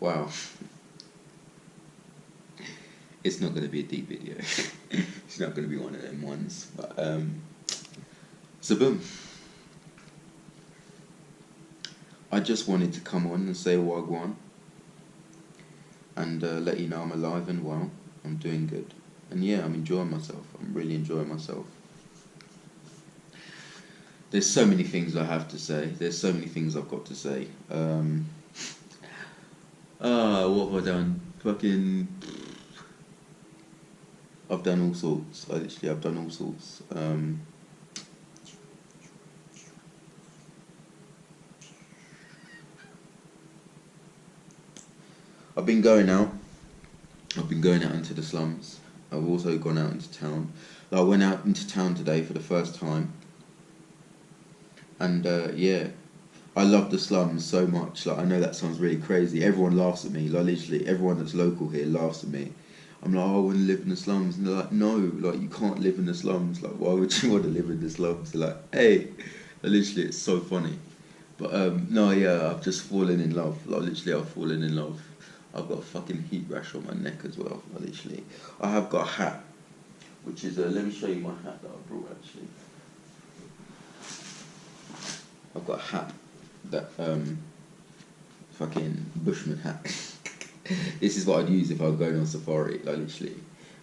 Wow. It's not going to be a deep video. It's not going to be one of them ones. But, so boom. I just wanted to come on and say wagwan. And let you know I'm alive and well. I'm doing good. And yeah, I'm enjoying myself. I'm really enjoying myself. There's so many things I have to say. There's so many things I've got to say. What have I done? I've done all sorts. I've done all sorts. I've been going out. I've been going out into the slums. I've also gone out into town. I went out into town today for the first time. And yeah, I love the slums so much. Like, I know that sounds really crazy. Everyone laughs at me. Like, literally, everyone that's local here laughs at me. I'm like, oh, I want to live in the slums. And they're like, no, like, you can't live in the slums. Like, why would you want to live in the slums? They're like, hey. Literally, it's so funny. But no, yeah, I've just fallen in love. Like, literally, I've fallen in love. I've got a fucking heat rash on my neck as well. Like, literally, I have got a hat, which is let me show you my hat that I brought actually. I've got a hat that fucking Bushman hat. This is what I'd use if I was going on safari. Like, literally,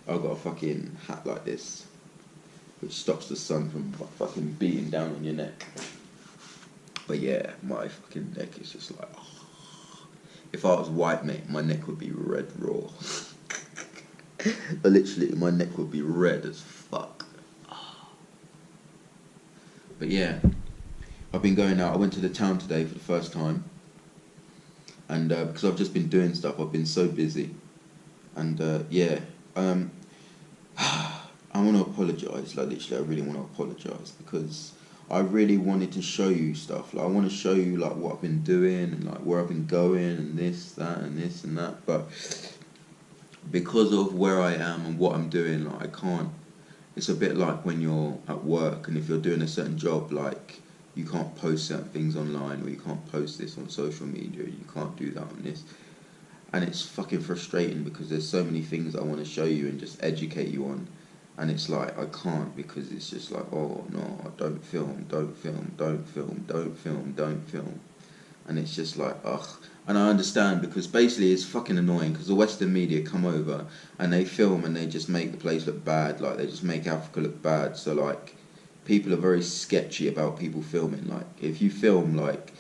I've got a fucking hat like this, which stops the sun from fucking beating down on your neck. But yeah, my fucking neck is just like, oh. If I was white, mate, my neck would be red raw. Literally, my neck would be red as fuck. But yeah, I've been going out. I went to the town today for the first time. And because I've just been doing stuff, I've been so busy. And yeah, I want to apologise. Like, literally, I really want to apologise because I really wanted to show you stuff. Like, I want to show you like what I've been doing and like where I've been going and this, that, and this and that. But because of where I am and what I'm doing, like, I can't. It's a bit like when you're at work and if you're doing a certain job, like, you can't post certain things online, or you can't post this on social media, you can't do that on this. And it's fucking frustrating because there's so many things I want to show you and just educate you on. And it's like, I can't because it's just like, oh no, don't film, don't film, don't film, don't film, don't film. And it's just like, ugh. And I understand because basically it's fucking annoying because the Western media come over and they film and they just make the place look bad. Like, they just make Africa look bad. So like, people are very sketchy about people filming. Like, if you film, like,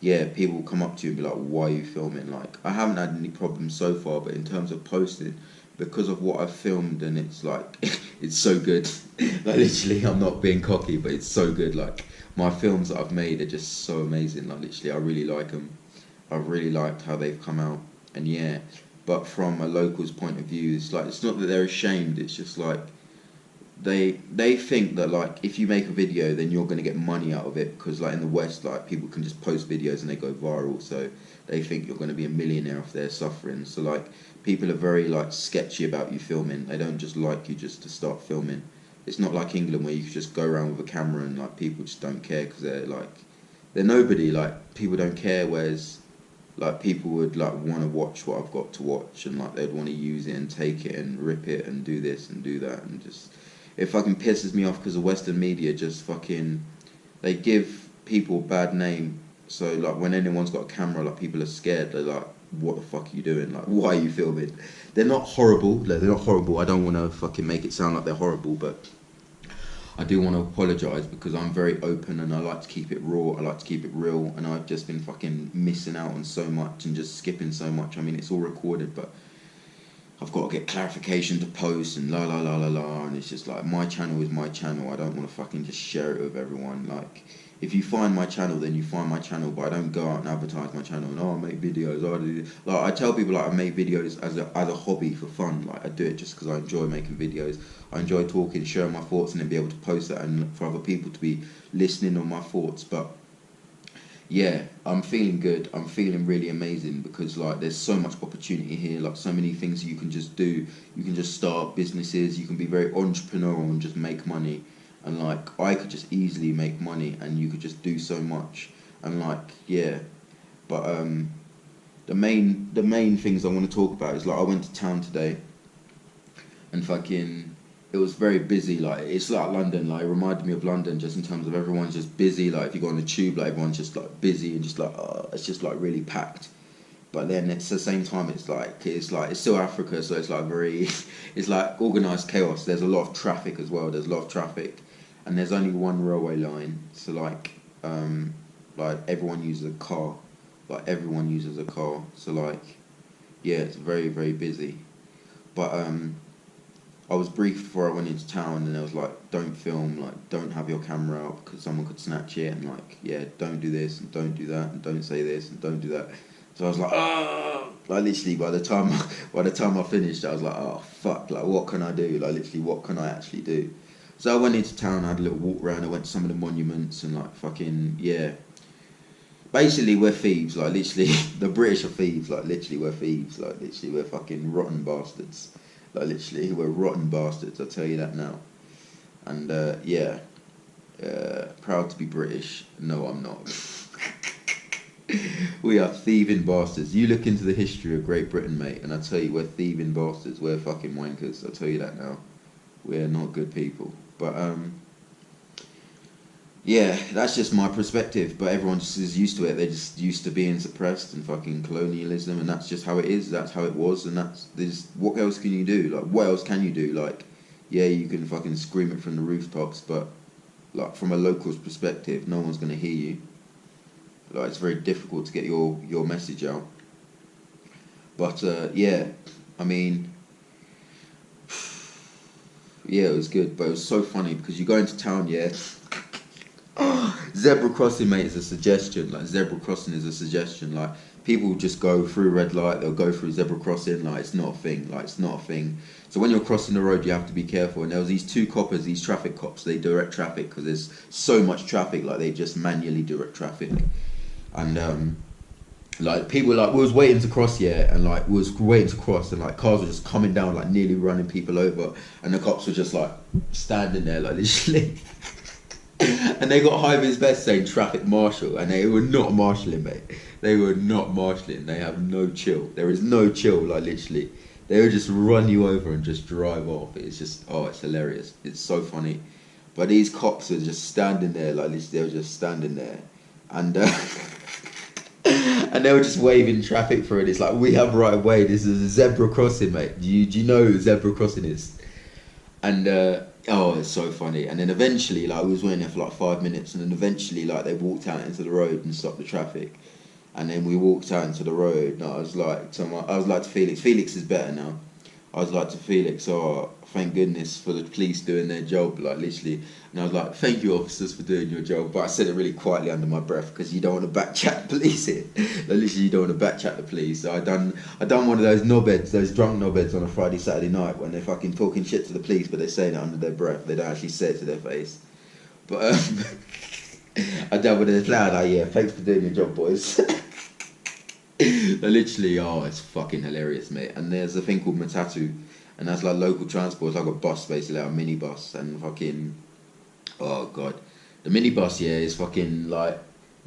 yeah, people will come up to you and be like, why are you filming? Like, I haven't had any problems so far, but in terms of posting, because of what I've filmed, and it's like, it's so good. Like, literally, I'm not being cocky, but it's so good. Like, my films that I've made are just so amazing. Like, literally, I really like them. I've really liked how they've come out. And yeah, but from a local's point of view, it's like, it's not that they're ashamed, it's just like, they think that like if you make a video then you're going to get money out of it because like in the West, like, people can just post videos and they go viral, so they think you're going to be a millionaire if they're suffering. So like, people are very like sketchy about you filming. They don't just like you just to start filming. It's not like England where you can just go around with a camera and like people just don't care because they're nobody. Like, people don't care, whereas like people would like want to watch what I've got to watch and like they'd want to use it and take it and rip it and do this and do that, and just, it fucking pisses me off because the Western media just fucking, they give people a bad name. So like, when anyone's got a camera, like, people are scared. They're like, what the fuck are you doing? Like, why are you filming? They're not horrible. Like, they're not horrible. I don't want to fucking make it sound like they're horrible, but I do want to apologise because I'm very open and I like to keep it raw. I like to keep it real, and I've just been fucking missing out on so much and just skipping so much. I mean, it's all recorded, but I've got to get clarification to post and la la la la la, and it's just like, my channel is my channel. I don't want to fucking just share it with everyone. Like, if you find my channel, then you find my channel, but I don't go out and advertise my channel and, oh, I make videos, I do this. Like, I tell people like I make videos as a hobby for fun. Like, I do it just because I enjoy making videos. I enjoy talking, sharing my thoughts, and then be able to post that and for other people to be listening on my thoughts. But yeah, I'm feeling good. I'm feeling really amazing because like, there's so much opportunity here. Like, so many things you can just do. You can just start businesses. You can be very entrepreneurial and just make money. And like, I could just easily make money, and you could just do so much. And like, yeah, but the main things I want to talk about is like I went to town today, and fucking it was very busy. Like it's like London. Like it reminded me of London just in terms of everyone's just busy. Like if you go on the tube, like everyone's just like busy and just like it's just like really packed. But then it's the same time it's still Africa, so it's like very it's like organised chaos. There's a lot of traffic as well. There's a lot of traffic, and there's only one railway line. So like everyone uses a car. Like everyone uses a car. So like yeah, it's very very busy. But I was briefed before I went into town, and it was like, don't film, like don't have your camera out because someone could snatch it, and like yeah, don't do this and don't do that and don't say this and don't do that. So I was like, like literally by the time I finished, I was like, oh fuck, like what can I do? Like literally, what can I actually do? So I went into town, I had a little walk around, I went to some of the monuments and like fucking yeah. Basically, we're thieves. Like literally, the British are thieves. Like literally, we're thieves. Like literally, we're fucking rotten bastards. Like literally, we're rotten bastards. I'll tell you that now. And yeah, proud to be British. No, I'm not. We are thieving bastards. You look into the history of Great Britain, mate, and I tell you, we're thieving bastards. We're fucking wankers. I'll tell you that now. We're not good people. But yeah, that's just my perspective. But everyone just is used to it. They're just used to being suppressed and fucking colonialism, and that's just how it is. That's how it was, and what else can you do? Like, what else can you do? Like, yeah, you can fucking scream it from the rooftops, but like from a local's perspective, no one's gonna hear you. Like it's very difficult to get your message out. But yeah, I mean, yeah, it was good, but it was so funny because you go into town, yeah. Zebra crossing, mate, is a suggestion. Like zebra crossing is a suggestion. Like people just go through red light, they'll go through zebra crossing. Like it's not a thing. Like it's not a thing. So when you're crossing the road, you have to be careful. And there was these two coppers, these traffic cops. They direct traffic because there's so much traffic. Like they just manually direct traffic. And like people like we was waiting to cross, yeah, and like we was waiting to cross, and like cars were just coming down, like nearly running people over, and the cops were just like standing there, like literally. And they got high vis vests saying traffic marshal, and they were not marshalling, mate. They were not marshalling. They have no chill. There is no chill, like literally. They would just run you over and just drive off. It's just, oh, it's hilarious. It's so funny. But these cops are just standing there, like literally, they were just standing there, and and they were just waving traffic through it. It's like, we have right of way. This is a zebra crossing, mate. Do you know who zebra crossing is? And oh, it's so funny. And then eventually, like, we was waiting there for like 5 minutes, and then eventually, like, they walked out into the road and stopped the traffic. And then we walked out into the road, and I was like to Felix is better now. I was like to Felix, oh, thank goodness for the police doing their job, like literally. And I was like, thank you, officers, for doing your job. But I said it really quietly under my breath because you don't want to backchat the police here. Like, literally, you don't want to backchat the police. So I done one of those knobheads, those drunk knobheads on a Friday, Saturday night when they're fucking talking shit to the police, but they're saying it under their breath. They don't actually say it to their face. But I done with it loud. Like, yeah, thanks for doing your job, boys. Literally, oh, it's fucking hilarious, mate. And there's a thing called Matatu, and that's like local transport. It's like a bus, basically, like a minibus, and fucking, oh god, the minibus, yeah, is fucking like,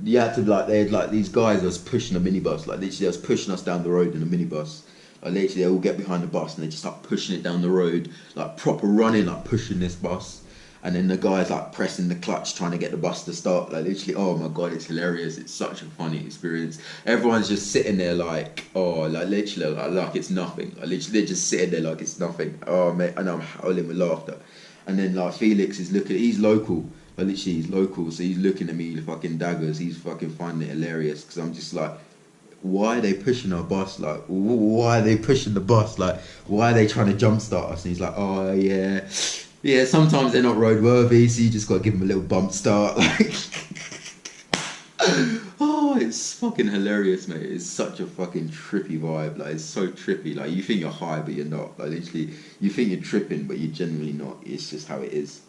you had to like, they had like these guys that was pushing a minibus, like literally, they was pushing us down the road in a minibus. Like literally, they all get behind the bus and they just start pushing it down the road, like proper running, like pushing this bus. And then the guy's like pressing the clutch, trying to get the bus to start. Like literally, oh my god, it's hilarious. It's such a funny experience. Everyone's just sitting there like, oh, like literally, like it's nothing. Like literally, they're just sitting there like it's nothing. Oh mate, and I'm howling with laughter. And then like Felix is looking, he's local. Like literally, he's local, so he's looking at me fucking daggers. He's fucking finding it hilarious because I'm just like, why are they pushing our bus? Like, why are they pushing the bus? Like, why are they trying to jumpstart us? And he's like, oh yeah. Yeah, sometimes they're not roadworthy, so you just got to give them a little bump start. Like, oh, it's fucking hilarious, mate. It's such a fucking trippy vibe. Like, it's so trippy. Like, you think you're high, but you're not. Like, literally, you think you're tripping, but you're genuinely not. It's just how it is.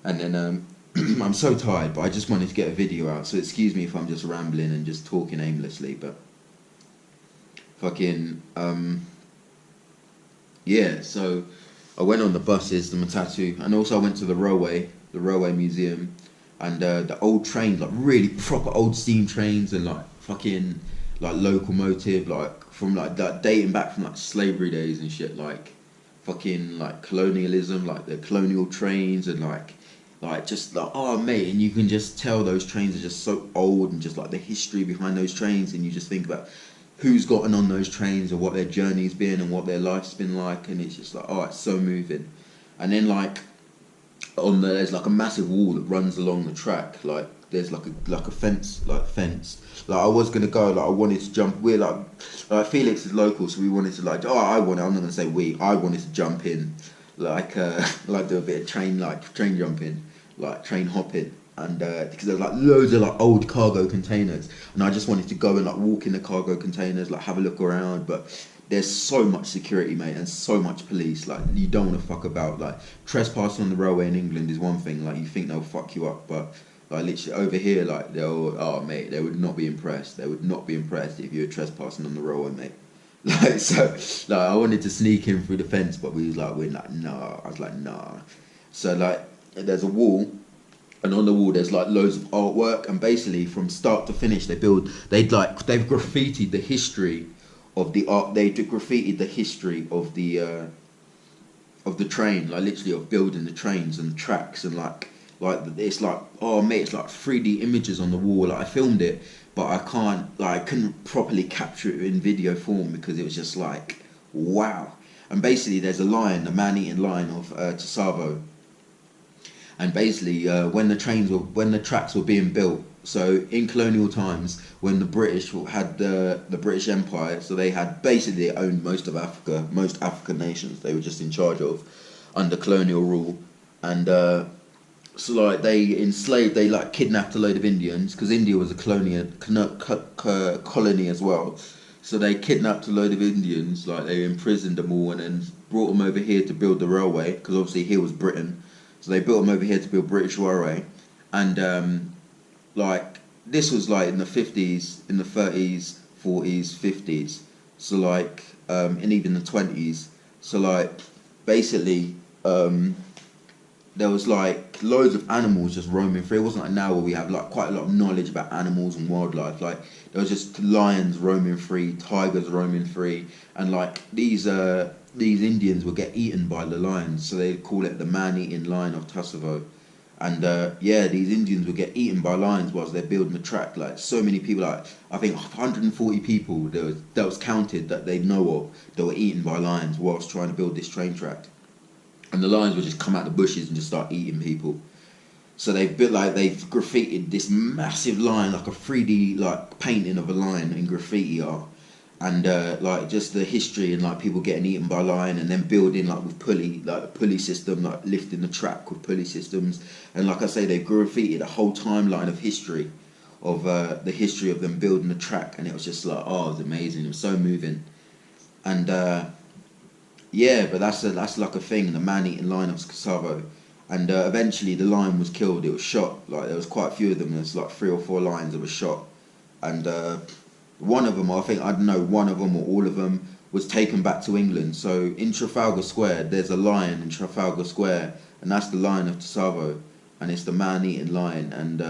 And then, I'm so tired, but I just wanted to get a video out, so excuse me if I'm just rambling and just talking aimlessly, but fucking, yeah, so I went on the buses, the Matatu, and also I went to the railway museum, and the old trains, like really proper old steam trains, and like fucking, like locomotive, like from like that dating back from like slavery days and shit, like fucking like colonialism, like the colonial trains and like just like oh mate, and you can just tell those trains are just so old and just like the history behind those trains, and you just think about who's gotten on those trains and what their journey's been and what their life's been like, and it's just like oh it's so moving. And then like there's like a massive wall that runs along the track, like there's like a fence, like I was gonna go, like I wanted to jump, we're like Felix is local, so we wanted to like I'm not gonna say I wanted to jump in, like like do a bit of train jumping, like train hopping, and because there's like loads of like old cargo containers, and I just wanted to go and like walk in the cargo containers, like have a look around, but there's so much security, mate, and so much police. Like you don't want to fuck about. Like trespassing on the railway in England is one thing. Like you think they'll fuck you up, but like literally over here, like mate, they would not be impressed. They would not be impressed if you were trespassing on the railway, mate. Like so, like I wanted to sneak in through the fence, but we're like nah. I was like nah. So like there's a wall. And on the wall, there's like loads of artwork, and basically from start to finish, they've graffitied the history of the art. They graffitied the history of the train, like literally of building the trains and the tracks, and like it's like oh mate, it's like 3D images on the wall. Like I filmed it, but I couldn't properly capture it in video form because it was just like wow. And basically, there's a lion, a man-eating lion of Tsavo. And basically, when the tracks were being built, so in colonial times, when the British had the British Empire, so they owned most of Africa, most African nations. They were just in charge of under colonial rule, and so like they kidnapped a load of Indians because India was a colony as well. So they kidnapped a load of Indians, like they imprisoned them all, and then brought them over here to build the railway because obviously here was Britain. So they built them over here to build British Railway, and like this was like in the 50s, in the 30s, 40s, 50s. So like and even the 20s. So like basically there was like loads of animals just roaming free. It wasn't like now where we have like quite a lot of knowledge about animals and wildlife. Like there was just lions roaming free, tigers roaming free, and like these Indians would get eaten by the lions, so they call it the man-eating lion of Tsavo. And these Indians would get eaten by lions whilst they're building the track. Like so many people, like I think 140 people that was counted that they know of that were eaten by lions whilst trying to build this train track. And the lions would just come out the bushes and just start eating people. So they've graffitied this massive lion, like a 3D like painting of a lion in graffiti art. And like just the history and like people getting eaten by lion, and then building like with the pulley system, like lifting the track with pulley systems. And like I say, they graffitied a whole timeline of history of the history of them building the track, and it was just like it was amazing. It was so moving. And but that's like a thing, the man-eating lion of Tsavo. And eventually the lion was killed. It was shot. Like there was quite a few of them. There's like 3 or 4 lions that were shot, and one of them, one of them or all of them, was taken back to England. So in Trafalgar Square, there's a lion in Trafalgar Square, and that's the Lion of Tsavo, and it's the man-eating lion. And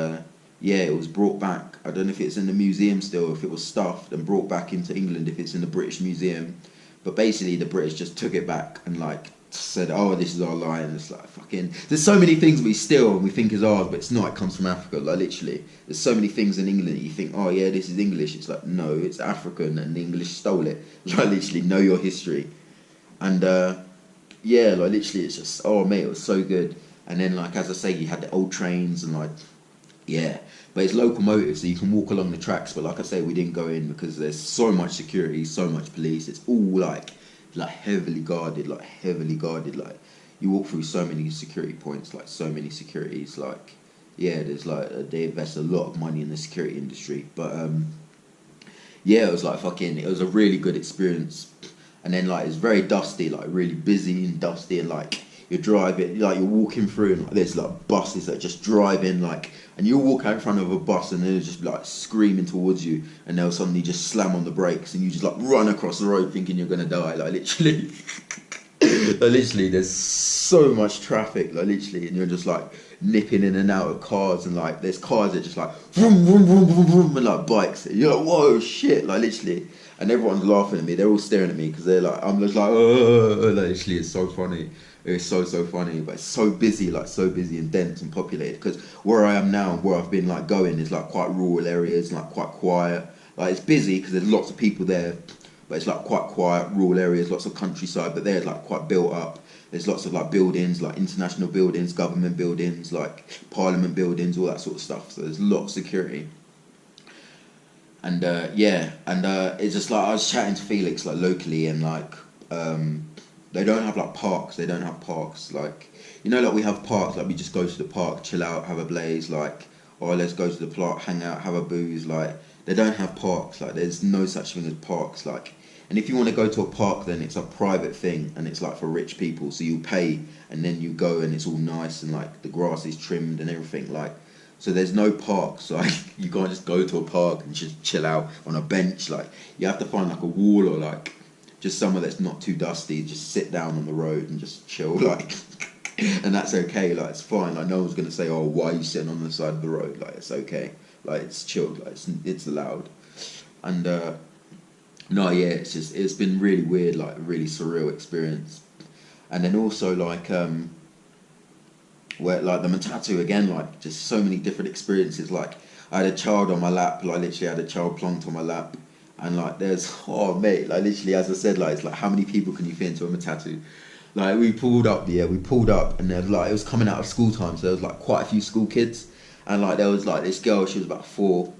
it was brought back. I don't know if it's in the museum still, if it was stuffed and brought back into England, if it's in the British Museum. But basically, the British just took it back and like said, "Oh, this is our lion." It's like fucking. There's so many things we steal and we think is ours, but it's not. It comes from Africa. Like literally, there's so many things in England that you think, "Oh yeah, this is English." It's like no, it's African, and the English stole it. Like literally, know your history, and like literally, it's just mate, it was so good. And then like as I say, you had the old trains and like but it's locomotives, so you can walk along the tracks. But like I say, we didn't go in because there's so much security, so much police. It's all like heavily guarded. Like you walk through so many security points, like so many securities. Like there's like they invest a lot of money in the security industry. But it was like it was a really good experience. And then like it's very dusty, like really busy and dusty, and like you're driving, like you're walking through, and like there's like buses that just drive in, like, and you walk out in front of a bus, and they're just like screaming towards you, and they'll suddenly just slam on the brakes, and you just like run across the road thinking you're gonna die, like literally. Like, literally, there's so much traffic, like literally, and you're just like nipping in and out of cars, and like there's cars that just like vroom, vroom, vroom, vroom, vroom, and like bikes. And you're like, whoa, shit, like literally, and everyone's laughing at me. They're all staring at me because they're like, I'm just like, like, literally, it's so funny. It's so funny, but it's so busy, like so busy and dense and populated. Because where I am now, where I've been like going, is like quite rural areas, like quite quiet. Like it's busy because there's lots of people there, but it's like quite quiet, rural areas, lots of countryside. But they're like quite built up. There's lots of like buildings, like international buildings, government buildings, like parliament buildings, all that sort of stuff. So there's a lot of security. And it's just like I was chatting to Felix like locally, and like they don't have like parks. They don't have parks like, you know, like we have parks, like we just go to the park, chill out, have a blaze, like, or let's go to the park, hang out, have a booze. Like they don't have parks. Like there's no such thing as parks. Like, and if you want to go to a park, then it's a private thing, and it's like for rich people. So you pay, and then you go, and it's all nice, and like the grass is trimmed and everything. Like, so there's no parks. Like you can't just go to a park and just chill out on a bench. Like you have to find like a wall, or like just somewhere that's not too dusty. Just sit down on the road and just chill. Like, and that's okay. Like it's fine. Like no one's gonna say, "Oh, why are you sitting on the side of the road?" Like it's okay. Like it's chilled. Like it's allowed. And no, yeah, it's been really weird. Like a really surreal experience. And then also like where like the Matatu again, like just so many different experiences. Like I had a child on my lap. Like literally had a child plonked on my lap. And like there's, oh mate, like literally as I said, like it's like how many people can you fit into a Matatu? Like we pulled up, and there was like, it was coming out of school time, so there was like quite a few school kids, and like there was like this girl, she was about 4,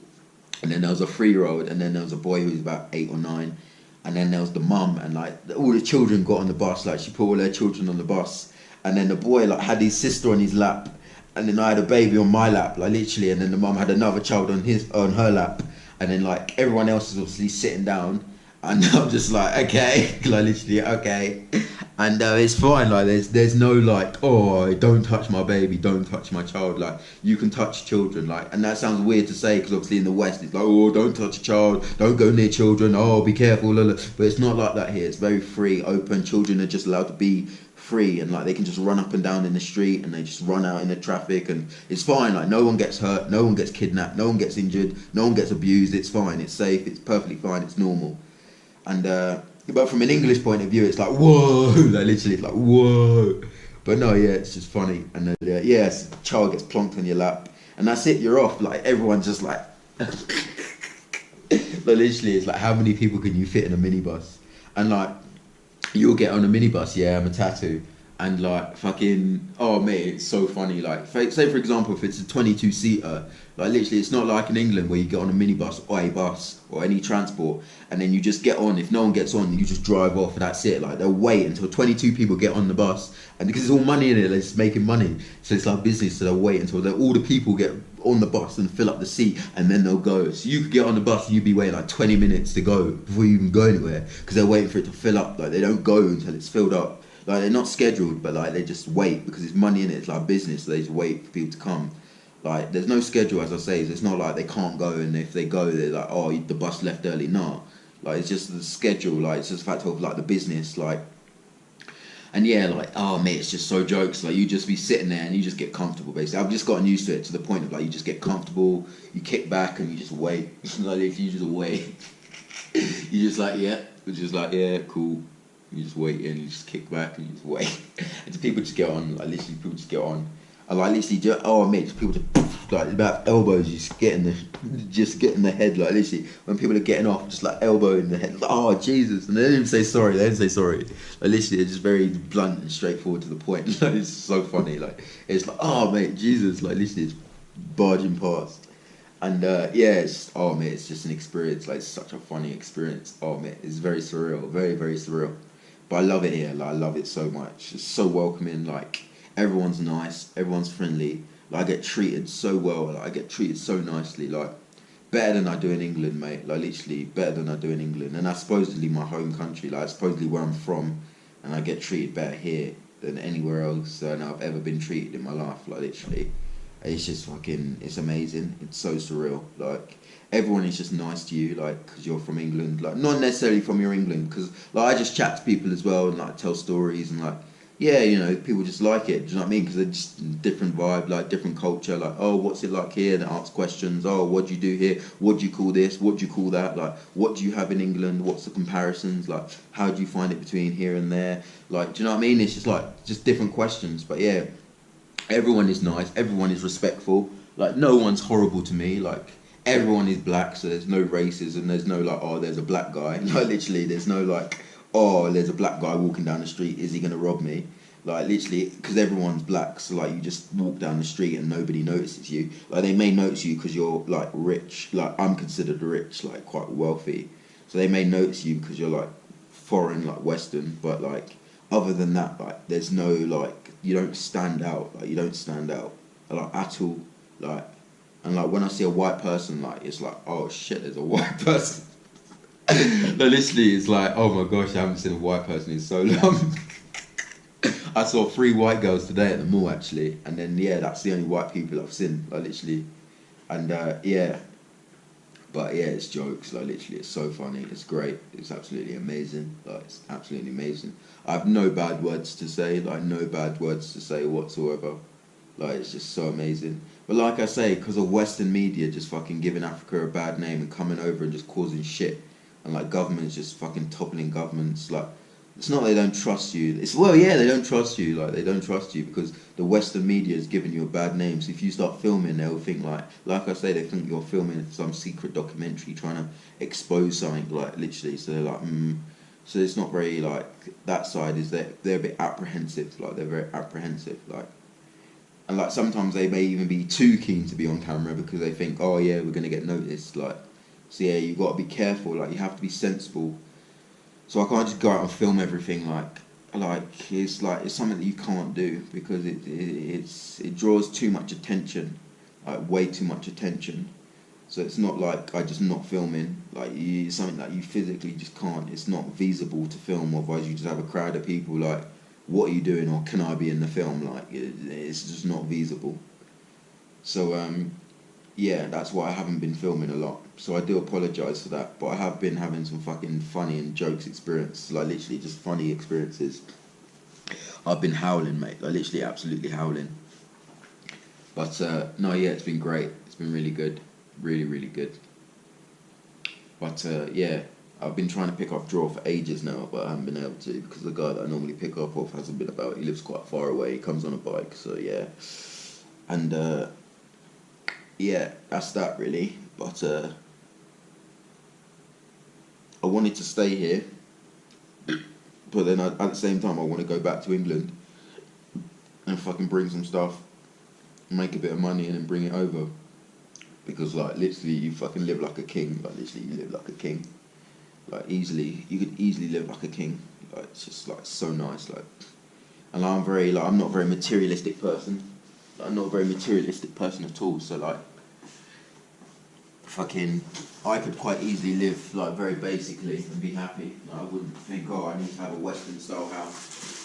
and then there was a 3-year-old, and then there was a boy who was about 8 or 9, and then there was the mum, and like all the children got on the bus, like she put all their children on the bus, and then the boy like had his sister on his lap, and then I had a baby on my lap, like literally, and then the mum had another child on her lap, and then like everyone else is obviously sitting down, and I'm just like, okay, like literally, okay, and it's fine. Like there's no like, oh, don't touch my baby, don't touch my child. Like you can touch children, like, and that sounds weird to say because obviously in the West it's like, oh, don't touch a child, don't go near children, oh, be careful, but it's not like that here. It's very free, open. Children are just allowed to be free, and like they can just run up and down in the street, and they just run out in the traffic, and it's fine. Like no one gets hurt, no one gets kidnapped, no one gets injured, no one gets abused. It's fine, it's safe, it's perfectly fine, it's normal. And but from an English point of view, it's like whoa, like literally, it's like whoa. But no, yeah, it's just funny. And then yes, child gets plonked on your lap, and that's it. You're off. Like everyone's just like, but literally, it's like how many people can you fit in a minibus? And like you'll get on a minibus, yeah, I'm a tattoo, and like fucking, oh mate, it's so funny. Like say for example, if it's a 22-seater, like literally, it's not like in England where you get on a minibus or a bus or any transport, and then you just get on. If no one gets on, you just drive off, and that's it. Like they'll wait until 22 people get on the bus, and because it's all money in it, they're just making money. So it's like business. So they'll wait until all the people get on the bus and fill up the seat, and then they'll go. So you could get on the bus and you'd be waiting like 20 minutes to go before you even go anywhere, because they're waiting for it to fill up. Like they don't go until it's filled up. Like they're not scheduled, but like they just wait because it's money in it. It's like business. So they just wait for people to come. Like there's no schedule, as I say. So it's not like they can't go, and if they go, they're like, oh, the bus left early. No, like it's just the schedule. Like it's just a fact of like the business. Like, and yeah, like, oh mate, it's just so jokes. Like you just be sitting there and you just get comfortable. Basically, I've just gotten used to it to the point of like you just get comfortable. You kick back and you just wait. Like if you just wait, you just like it's just like cool. You just wait and you just kick back and you just wait. And people just get on. Like literally, people just get on. I like literally just, oh mate, just people just like about elbows, just get in the head, like literally when people are getting off, just like elbow in the head, like, oh Jesus, and they don't even say sorry. Like literally, they're just very blunt and straightforward to the point. Like it's so funny. Like it's like, oh mate, Jesus, like literally it's barging past, and oh mate, it's just an experience. Like it's such a funny experience. Oh mate, it's very surreal, very very surreal. But I love it here. Like I love it so much. It's so welcoming. Like everyone's nice, everyone's friendly. Like I get treated so well. Like I get treated so nicely. Like better than I do in England, mate. Like literally better than I do in England. And that's supposedly my home country. Like supposedly where I'm from, and I get treated better here than anywhere else than I've ever been treated in my life. Like literally. It's just fucking, it's amazing. It's so surreal. Like, everyone is just nice to you, like, because you're from England. Like, not necessarily from your England, because, like, I just chat to people as well and, like, tell stories and, like, yeah, you know, people just like it. Do you know what I mean? Because they're just different vibe, like, different culture. Like, oh, what's it like here? They ask questions. Oh, what do you do here? What do you call this? What do you call that? Like, what do you have in England? What's the comparisons? Like, how do you find it between here and there? Like, do you know what I mean? It's just, like, just different questions. But, yeah. Everyone is nice. Everyone is respectful. Like, no one's horrible to me. Like, everyone is black, so there's no racism. There's no like, oh, there's a black guy. Like, literally, there's no like, oh, there's a black guy walking down the street. Is he gonna rob me? Like, literally, because everyone's black, so like, you just walk down the street and nobody notices you. Like, they may notice you because you're like rich. Like, I'm considered rich, like quite wealthy, so they may notice you because you're like foreign, like Western. But like, other than that, like, there's no like, you don't stand out. Like, you don't stand out like at all. Like, and like when I see a white person, like, it's like, oh shit, there's a white person. No, literally, it's like, oh my gosh, I haven't seen a white person in so long. I saw 3 white girls today at the mall actually, and then yeah, that's the only white people I've seen. Like, literally, and yeah. But yeah, it's jokes. Like, literally, it's so funny. It's great. It's absolutely amazing. Like, it's absolutely amazing. I have no bad words to say. Like, no bad words to say whatsoever. Like, it's just so amazing. But like I say, because of Western media just fucking giving Africa a bad name and coming over and just causing shit, and like governments just fucking toppling governments. Like, it's not they don't trust you. It's, well, yeah, they don't trust you. Like, they don't trust you because the Western media is giving you a bad name. So if you start filming, they'll think like I say, they think you're filming some secret documentary trying to expose something. Like, literally, so they're like, So it's not very like, that side is they're a bit apprehensive. Like, they're very apprehensive. Like, and like sometimes they may even be too keen to be on camera because they think, oh yeah, we're gonna get noticed. Like, so yeah, you got to be careful. Like, you have to be sensible. So I can't just go out and film everything like it's like, it's something that you can't do because it draws too much attention, like way too much attention. So it's not like I just not filming. Like, it's something that you physically just can't. It's not feasible to film. Otherwise, you just have a crowd of people like, what are you doing? Or can I be in the film? Like, it's just not feasible. So yeah, that's why I haven't been filming a lot. So I do apologise for that. But I have been having some fucking funny and jokes experience, like literally just funny experiences. I've been howling, mate. Like, literally absolutely howling. But no, yeah, it's been great. It's been really good. Really, really good. But yeah, I've been trying to pick up Draw for ages now, but I haven't been able to because the guy that I normally pick up off hasn't been about. He lives quite far away. He comes on a bike, so yeah. And yeah, that's that really. But I wanted to stay here, but then at the same time I want to go back to England and fucking bring some stuff, make a bit of money, and then bring it over. Because like, literally, you fucking live like a king. Like, literally, you live like a king. Like, easily, you could easily live like a king. Like, it's just like so nice. Like, and I'm very like, I'm not a very materialistic person. Like, I'm not a very materialistic person at all. So like, fucking, I could quite easily live like very basically and be happy. Like, I wouldn't think, oh, I need to have a Western style house.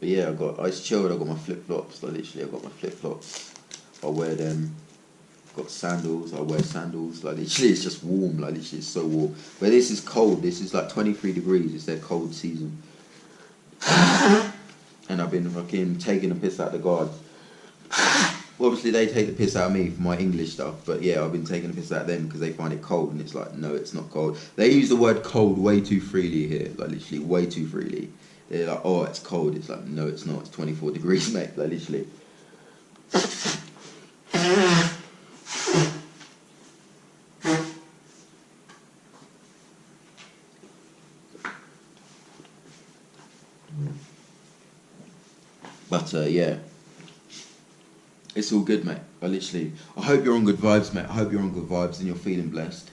But yeah, it's chilled. I got my flip flops. Like, literally, I got my flip flops. I wear them. Got sandals. I wear sandals. Like, literally, it's just warm. Like, literally, it's so warm. But this is cold. This is like 23 degrees. It's their cold season. And I've been fucking taking a piss out of the guards. Well, obviously, they take the piss out of me for my English stuff. But yeah, I've been taking the piss out of them because they find it cold. And it's like, no, it's not cold. They use the word cold way too freely here. Like, literally, way too freely. They're like, oh, it's cold. It's like, no, it's not. It's 24 degrees, mate. Like, literally. But yeah, it's all good, mate. I hope you're on good vibes, mate. I hope you're on good vibes and you're feeling blessed.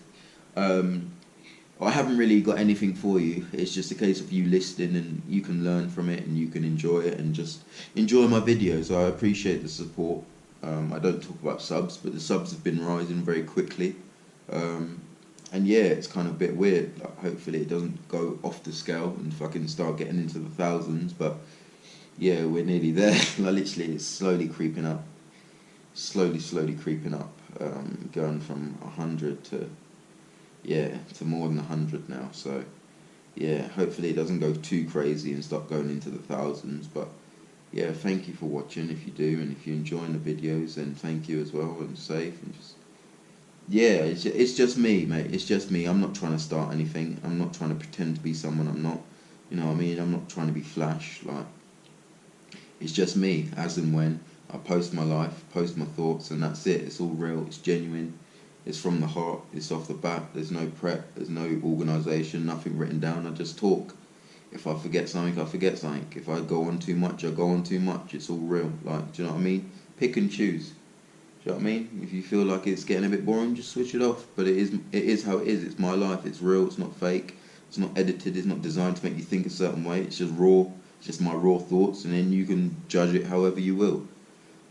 I haven't really got anything for you. It's just a case of you listening, and you can learn from it and you can enjoy it and just enjoy my videos. I appreciate the support. I don't talk about subs, but the subs have been rising very quickly. And yeah, it's kind of a bit weird. Like, hopefully it doesn't go off the scale and fucking start getting into the thousands. But yeah, we're nearly there. Like, literally, it's slowly creeping up. Slowly creeping up. Going from 100 to, yeah, to more than 100 now. So yeah, hopefully it doesn't go too crazy and start going into the thousands. But yeah, thank you for watching if you do, and if you're enjoying the videos, then thank you as well, and safe, and just, yeah, it's just me, mate. It's just me. I'm not trying to start anything. I'm not trying to pretend to be someone I'm not. You know what I mean? I'm not trying to be flash. Like, it's just me, as and when I post my life, post my thoughts, and that's it. It's all real. It's genuine. It's from the heart. It's off the bat. There's no prep. There's no organisation. Nothing written down. I just talk. If I forget something, I forget something. If I go on too much, I go on too much. It's all real. Like, do you know what I mean? Pick and choose. Do you know what I mean? If you feel like it's getting a bit boring, just switch it off. But it is how it is. It's my life. It's real. It's not fake. It's not edited. It's not designed to make you think a certain way. It's just raw. It's just my raw thoughts, and then you can judge it however you will.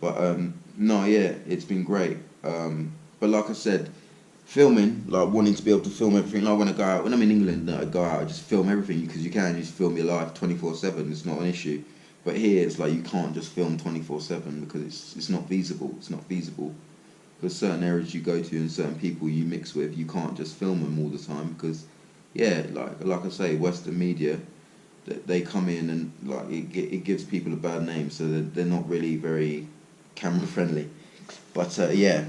But no, yeah, it's been great. But like I said, filming, like wanting to be able to film everything. Like when I go out, when I'm in England, I go out, I just film everything because you can just film your life 24/7. It's not an issue. But here, it's like you can't just film 24/7 because it's not feasible. It's not feasible. Because certain areas you go to and certain people you mix with, you can't just film them all the time because, yeah, like I say, Western media, they come in and like it gives people a bad name, so they're not really very camera friendly. But yeah.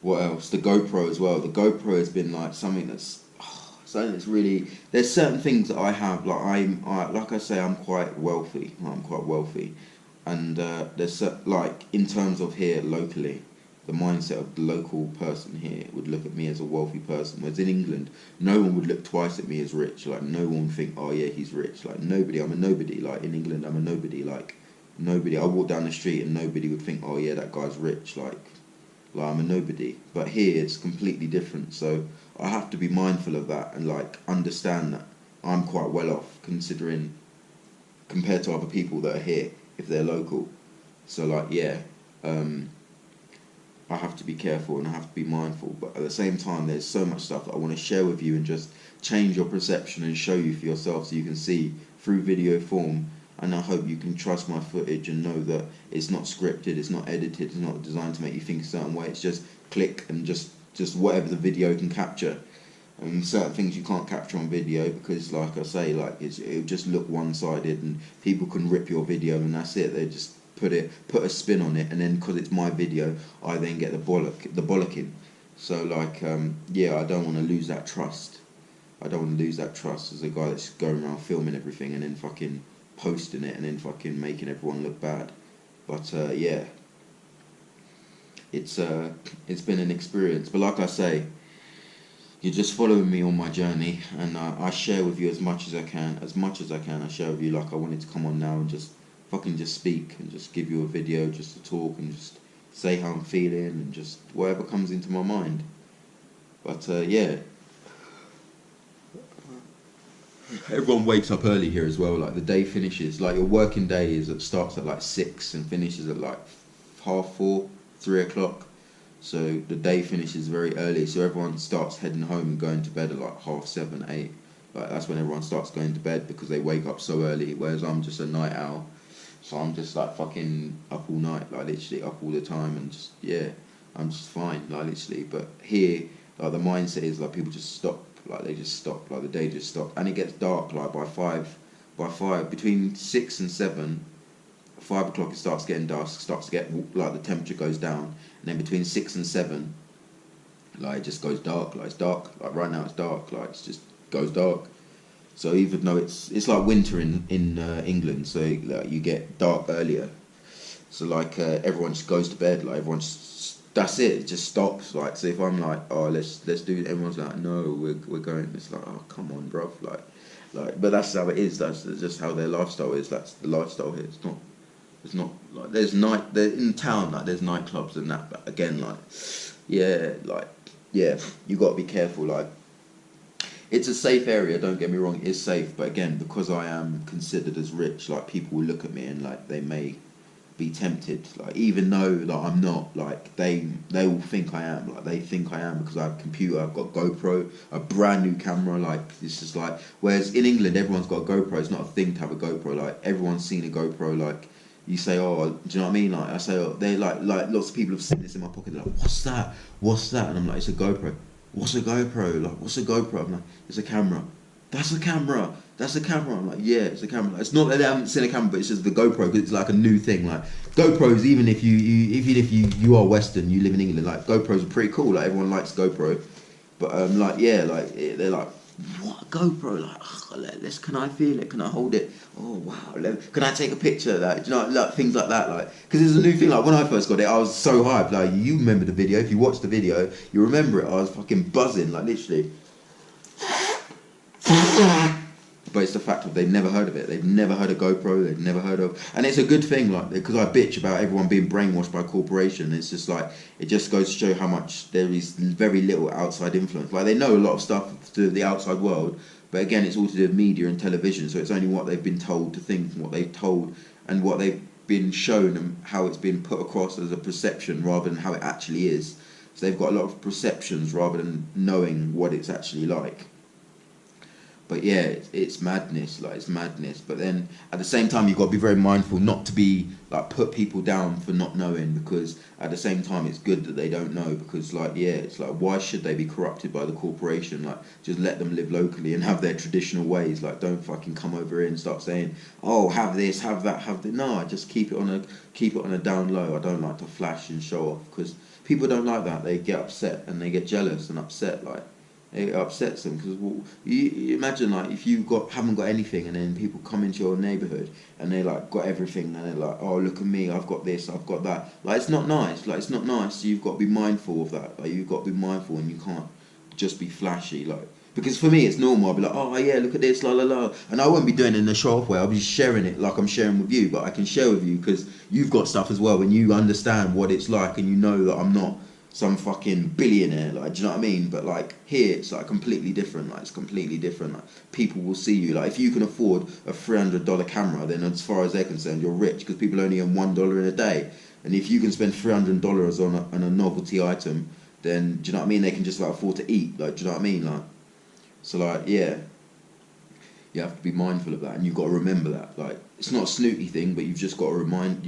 What else? The GoPro as well. The GoPro has been like something that's really. There's certain things that I have. Like like I say, I'm quite wealthy. And there's like in terms of here locally, the mindset of the local person here would look at me as a wealthy person. Whereas in England, no one would look twice at me as rich. Like no one would think, oh yeah, he's rich. Like nobody. I'm a nobody. Like in England, I'm a nobody. Like nobody. I walk down the street and nobody would think, oh yeah, that guy's rich. Like I'm a nobody. But here it's completely different. So I have to be mindful of that and like understand that I'm quite well off considering compared to other people that are here if they're local. So like yeah, I have to be careful and I have to be mindful. But at the same time, there's so much stuff that I want to share with you and just change your perception and show you for yourself so you can see through video form. And I hope you can trust my footage and know that it's not scripted, it's not edited, it's not designed to make you think a certain way. It's just click and just whatever the video can capture. And certain things you can't capture on video because, like I say, like it'll just look one-sided and people can rip your video and that's it. They just put a spin on it, and then because it's my video, I then get the bollocking. So like yeah, I don't want to lose that trust. I don't want to lose that trust as a guy that's going around filming everything and then fucking posting it and then fucking making everyone look bad. But yeah, it's been an experience. But like I say, you're just following me on my journey, and I share with you as much as I can. I share with you. Like I wanted to come on now and just fucking just speak and just give you a video just to talk and just say how I'm feeling and just whatever comes into my mind. But yeah, everyone wakes up early here as well. Like the day finishes, like your working day starts at like 6 and finishes at like 4:30, 3 o'clock. So the day finishes very early. So everyone starts heading home and going to bed at like 7:30, 8. Like that's when everyone starts going to bed because they wake up so early. Whereas I'm just a night owl, so I'm just like fucking up all night, like literally up all the time, and just yeah, I'm just fine, like literally. But here, like the mindset is like people just stop. Like they just stop, like the day just stopped, and it gets dark like by five, between 6 and 7, 5 o'clock it starts getting dusk, starts to get like the temperature goes down, and then between 6 and 7, like it just goes dark, like it's dark, like right now it's dark, like it just goes dark. So even though it's like winter in England, so like you get dark earlier, so like everyone just goes to bed, like that's it just stops. Like so if I'm like, oh let's do it, everyone's like, no, we're going. It's like, oh come on bruv, like but that's how it is. That's just how their lifestyle is. That's the lifestyle here. It's not like there's in town, like there's nightclubs and that, but again like yeah, like, yeah, you got to be careful. Like, it's a safe area. Don't get me wrong, it is safe. But again, because I am considered as rich, like people will look at me and like they may be tempted. Like even though like I'm not, like they will think I am. Like they think I am because I have a computer. I've got GoPro, a brand new camera. Like this is like. Whereas in England, everyone's got a GoPro. It's not a thing to have a GoPro. Like everyone's seen a GoPro. Like you say, oh, do you know what I mean? Like I say, oh, they like lots of people have seen this in my pocket. They're like, what's that? What's that? And I'm like, it's a GoPro. What's a GoPro? Like, what's a GoPro? I'm like, it's a camera. That's a camera. That's a camera. I'm like, yeah, it's a camera. It's not that they haven't seen a camera, but it's just the GoPro because it's like a new thing. Like GoPros, even if you are Western, you live in England, like GoPros are pretty cool. Like everyone likes GoPro, but like yeah, like they're like, what GoPro? Like, oh, let's can I feel it? Can I hold it? Oh wow, can I take a picture of that? Do you know, like things like that, like because it's a new thing. Like when I first got it, I was so hyped. Like you remember the video? If you watch the video, you remember it. I was fucking buzzing, like literally. But it's the fact that they've never heard of it. They've never heard of GoPro. They've never heard of, and it's a good thing, like because I bitch about everyone being brainwashed by a corporation. It's just like it just goes to show how much there is very little outside influence. Like they know a lot of stuff to do with the outside world, but again, it's all to do with media and television. So it's only what they've been told to think, and what they've told, and what they've been shown, and how it's been put across as a perception rather than how it actually is. So they've got a lot of perceptions rather than knowing what it's actually like. But yeah, it's madness, like it's madness. But then at the same time, you've got to be very mindful not to be like put people down for not knowing, because at the same time, it's good that they don't know, because like yeah, it's like why should they be corrupted by the corporation? Like just let them live locally and have their traditional ways. Like don't fucking come over here and start saying, oh, have this, have that, have that. No, I just keep it on a down low. I don't like to flash and show off because people don't like that. They get upset and they get jealous and upset like. It upsets them because well, you imagine like if you haven't got anything and then people come into your neighborhood and they like got everything and they're like, oh look at me, I've got this, I've got that. Like it's not nice. Like it's not nice. You've got to be mindful of that. Like you've got to be mindful and you can't just be flashy. Like because for me it's normal. I'll be like, oh yeah, look at this, la la la, and I won't be doing it in a show off way. I'll be sharing it like I'm sharing with you, but I can share with you because you've got stuff as well and you understand what it's like and you know that I'm not some fucking billionaire, like, do you know what I mean? But like here, it's like completely different. Like it's completely different. Like people will see you. Like if you can afford a $300 camera, then as far as they're concerned, you're rich because people only earn $1 in a day. And if you can spend $300 on a novelty item, then do you know what I mean? They can just like afford to eat. Like, do you know what I mean? Like, so like yeah, you have to be mindful of that, and you've got to remember that. Like it's not a snooty thing, but you've just got to remind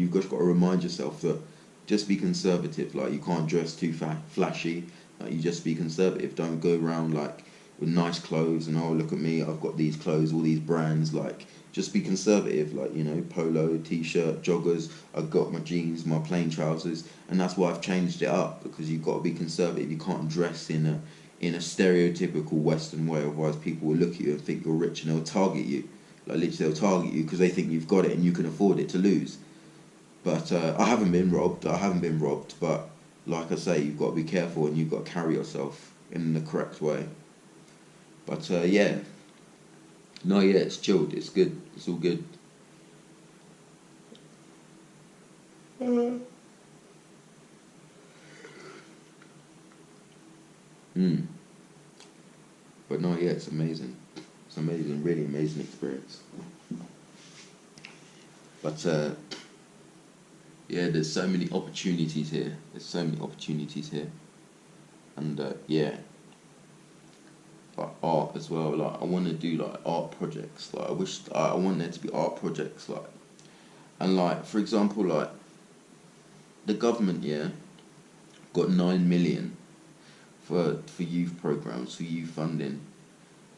yourself that. Just be conservative. Like you can't dress too flashy. Like you just be conservative. Don't go around like with nice clothes and oh look at me, I've got these clothes, all these brands. Like just be conservative. Like you know, polo, t-shirt, joggers. I've got my jeans, my plain trousers, and that's why I've changed it up because you've got to be conservative. You can't dress in a stereotypical Western way. Otherwise, people will look at you and think you're rich and they'll target you. Like literally, they'll target you because they think you've got it and you can afford it to lose. But I haven't been robbed, but like I say, you've got to be careful and you've got to carry yourself in the correct way. But yeah, no, yeah, it's chilled, it's good, it's all good. But no, yeah, it's amazing. It's amazing, really amazing experience. But yeah, there's so many opportunities here. And yeah, like art as well. Like I want to do like art projects. Like I want there to be art projects. Like and like for example, like the government got 9 million for youth programs, for youth funding,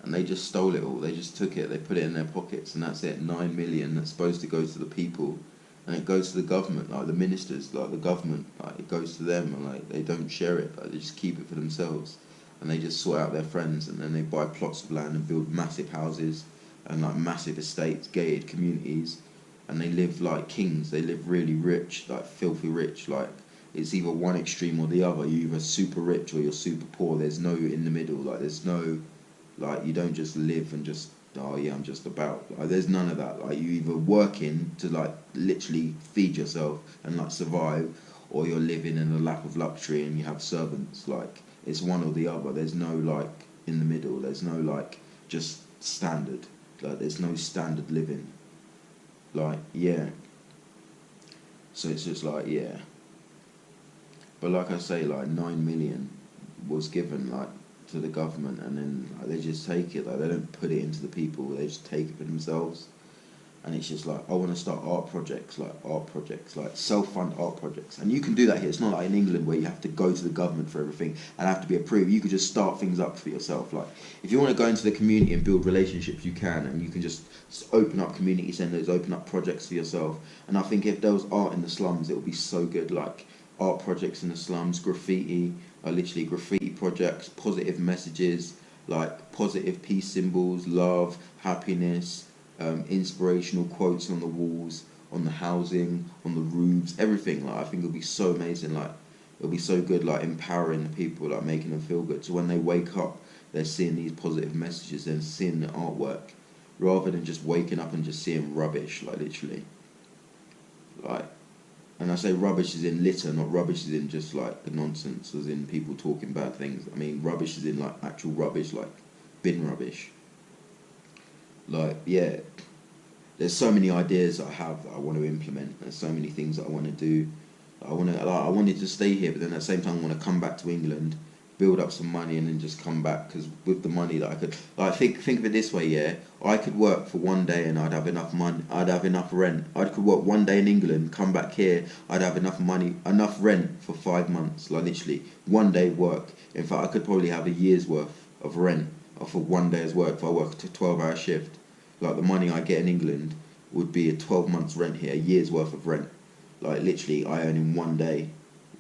and they just stole it all. They just took it. They put it in their pockets, and that's it. 9 million that's supposed to go to the people. And it goes to the government, like the ministers, like the government, like it goes to them, and like they don't share it, like they just keep it for themselves, and they just sort out their friends, and then they buy plots of land and build massive houses, and like massive estates, gated communities, and they live like kings. They live really rich, like filthy rich. Like it's either one extreme or the other. You're either super rich or you're super poor. There's no in the middle. Like there's no, like you don't just live and just. Oh yeah, I'm just about. Like, there's none of that. Like you either working to like literally feed yourself and like survive, or you're living in a lap of luxury and you have servants. Like, it's one or the other. There's no like in the middle. There's no like just standard. Like, there's no standard living. Like, yeah. So it's just like, yeah. But like I say, like 9 million was given like to the government, and then like, they just take it. Like, they don't put it into the people. They just take it for themselves. And it's just like, I want to start art projects, like self-fund art projects. And you can do that here. It's not like in England where you have to go to the government for everything and have to be approved. You could just start things up for yourself. Like, if you want to go into the community and build relationships, you can. And you can just open up community centres, open up projects for yourself. And I think if there was art in the slums, it would be so good. Like, art projects in the slums, graffiti, literally graffiti projects, positive messages, like positive peace symbols, love, happiness, inspirational quotes on the walls, on the housing, on the roofs, everything. Like, I think it'll be so amazing. Like, it'll be so good, like empowering the people, like making them feel good. So when they wake up, they're seeing these positive messages and seeing the artwork, rather than just waking up and just seeing rubbish. Like, literally, like, and I say rubbish is in litter, not rubbish is in just like nonsense, as in people talking bad things. I mean, rubbish is in like actual rubbish, like bin rubbish. Like, yeah, there's so many ideas that I have that I want to implement. There's so many things that I want to do. I wanted to stay here, but then at the same time I want to come back to England, build up some money, and then just come back. Because with the money that I could, like, think of it this way, yeah, I could work for one day and I'd have enough money. I'd have enough rent. I could work one day in England, come back here, I'd have enough money, enough rent for 5 months. Like, literally, one day work. In fact, I could probably have a year's worth of rent off of one day's work if I worked a 12-hour shift. Like, the money I get in England would be a 12 months rent here, a year's worth of rent. Like, literally, I earn in one day.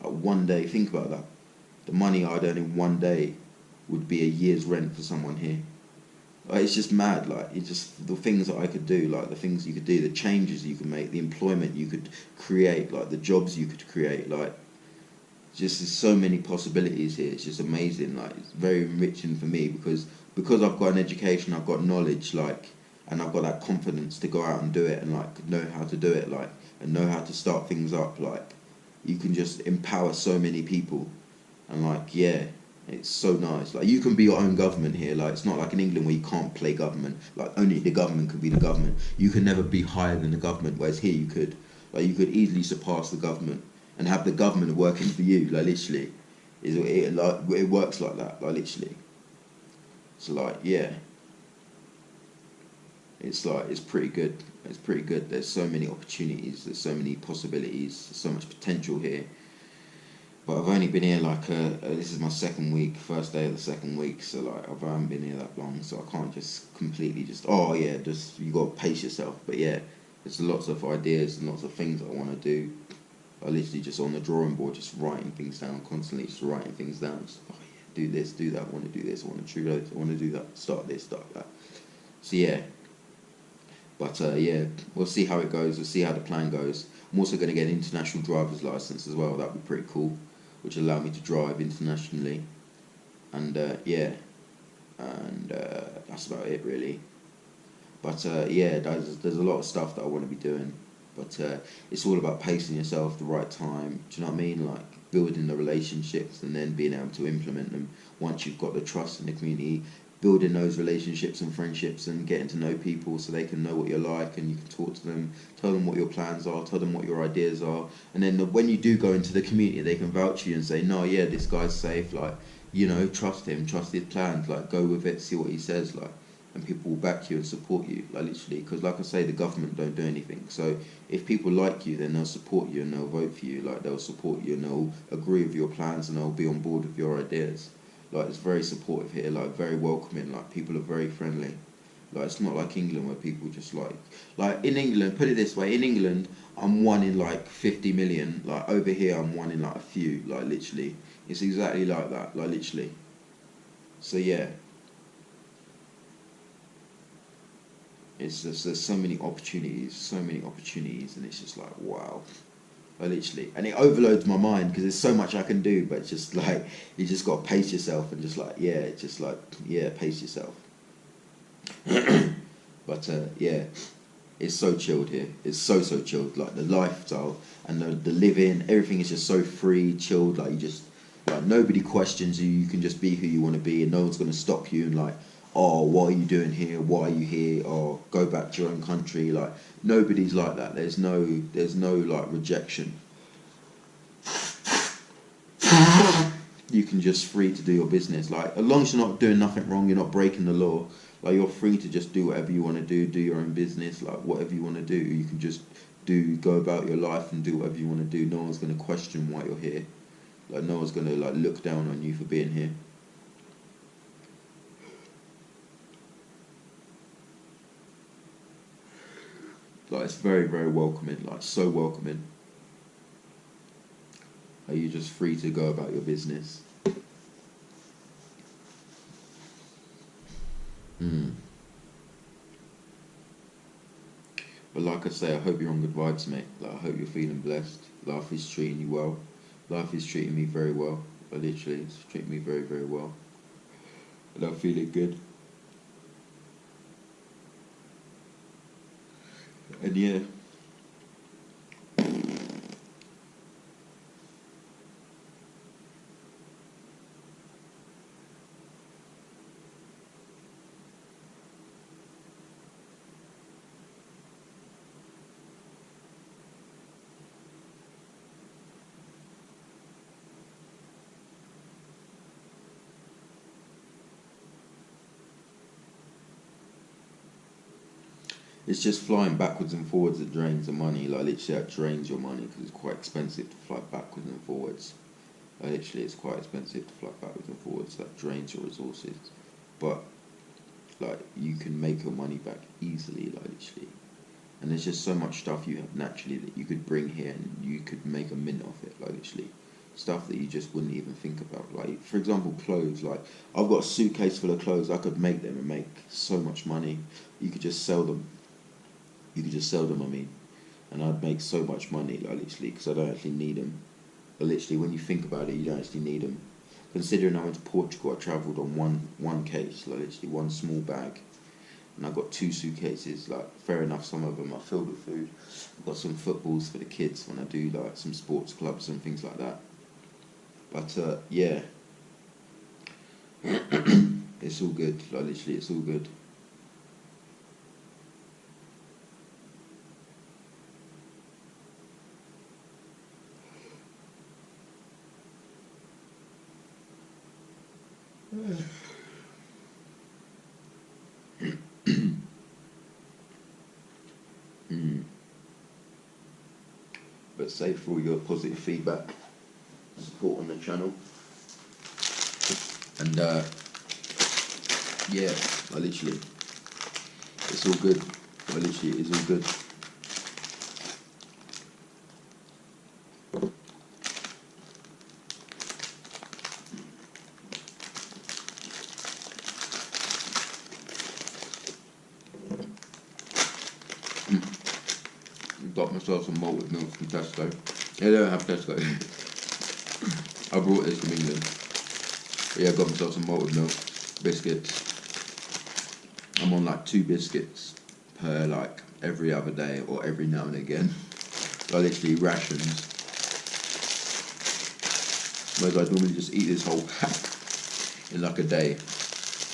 One day, think about that. The money I'd earn in one day would be a year's rent for someone here. Like, it's just mad. Like, it's just the things that I could do, like the things you could do, the changes you could make, the employment you could create, like the jobs you could create. Like, just there's so many possibilities here. It's just amazing. Like, it's very enriching for me because I've got an education, I've got knowledge, like, and I've got that confidence to go out and do it, and like know how to do it, like, and know how to start things up. Like, you can just empower so many people, and like, yeah, it's so nice. Like, you can be your own government here. Like, it's not like in England where you can't play government. Like, only the government can be the government. You can never be higher than the government. Whereas here you could, like, you could easily surpass the government and have the government working for you. Like, literally, it works like that. Like, literally. So like, yeah. It's like, it's pretty good. It's pretty good. There's so many opportunities. There's so many possibilities. There's so much potential here. But I've only been here like this is my second week, first day of the second week. So like, I haven't been here that long. So I can't just completely just you got to pace yourself. But yeah, there's lots of ideas and lots of things I want to do. I literally just on the drawing board, just writing things down constantly, just writing things down. Just, oh yeah, do this, do that. I want to do this. I want to do that. I want to do that. Start this, start that. So yeah. But yeah, we'll see how it goes. We'll see how the plan goes. I'm also going to get an international driver's license as well. That'd be pretty cool, which will allow me to drive internationally. And yeah, and that's about it really. But yeah, there's a lot of stuff that I want to be doing. But it's all about pacing yourself the right time. Do you know what I mean? Like, building the relationships and then being able to implement them once you've got the trust in the community. Building those relationships and friendships and getting to know people so they can know what you're like and you can talk to them, tell them what your plans are, tell them what your ideas are. And then when you do go into the community, they can vouch for you and say, no, yeah, this guy's safe, like, you know, trust him, trust his plans, like, go with it, see what he says, like, and people will back you and support you, like, literally, because like I say, the government don't do anything. So if people like you, then they'll support you and they'll vote for you, like, they'll support you and they'll agree with your plans and they'll be on board with your ideas. Like, it's very supportive here, like, very welcoming, like, people are very friendly. Like, it's not like England where people just like in England, put it this way, in England, I'm one in like 50 million, like, over here I'm one in like a few, like, literally. It's exactly like that, like, literally. So yeah. It's just, there's so many opportunities, and it's just like, wow. Literally, and it overloads my mind because there's so much I can do, but it's just like, you just got to pace yourself and just like, yeah, it's just like, yeah, pace yourself. But yeah, It's so chilled here. It's so chilled. Like the lifestyle and the living, everything is just so free, chilled. Like you just like nobody questions you. You can just be who you want to be, and no one's gonna stop you and like, oh, what are you doing here? Why are you here? Or go back to your own country. Like nobody's like that. There's no like rejection. You can just free to do your business. Like as long as you're not doing nothing wrong, you're not breaking the law. Like you're free to just do whatever you want to do your own business, like whatever you want to do. You can just go about your life and do whatever you want to do. No one's gonna question why you're here. Like no one's gonna like look down on you for being here. Like it's very welcoming. Like so welcoming. Like you're just free to go about your business. But like I say, I hope you're on good vibes, mate. Like I hope you're feeling blessed. Life is treating you well. Life is treating me very well. Literally, it's treating me very well. And I'm feeling good. And yeah. It's just flying backwards and forwards that drains the money. Like literally, that drains your money because it's quite expensive to fly backwards and forwards. Like, literally, it's quite expensive to fly backwards and forwards. That drains your resources. But like, you can make your money back easily. Like literally, and there's just so much stuff you have naturally that you could bring here and you could make a mint of it. Like literally, stuff that you just wouldn't even think about. Like for example, clothes. Like I've got a suitcase full of clothes. I could make them and make so much money. You could just sell them. I mean, and I'd make so much money, like literally, because I don't actually need them. But literally, when you think about it, you don't actually need them. Considering I went to Portugal, I travelled on one case, like literally one small bag, and I got 2 suitcases. Like fair enough, some of them are filled with food. I've got some footballs for the kids when I do like some sports clubs and things like that. But yeah, it's all good. Like literally, it's all good. Mm. But say for all your positive feedback, support on the channel, and yeah, like literally, it's all good. Like literally, it's all good. Got myself some malted milk from Tesco. They don't have Tesco. I brought this from England. But yeah, I got myself some malted milk, biscuits. I'm on like 2 biscuits per like every other day or every now and again. So I literally rations. Whereas I normally just eat this whole pack in like a day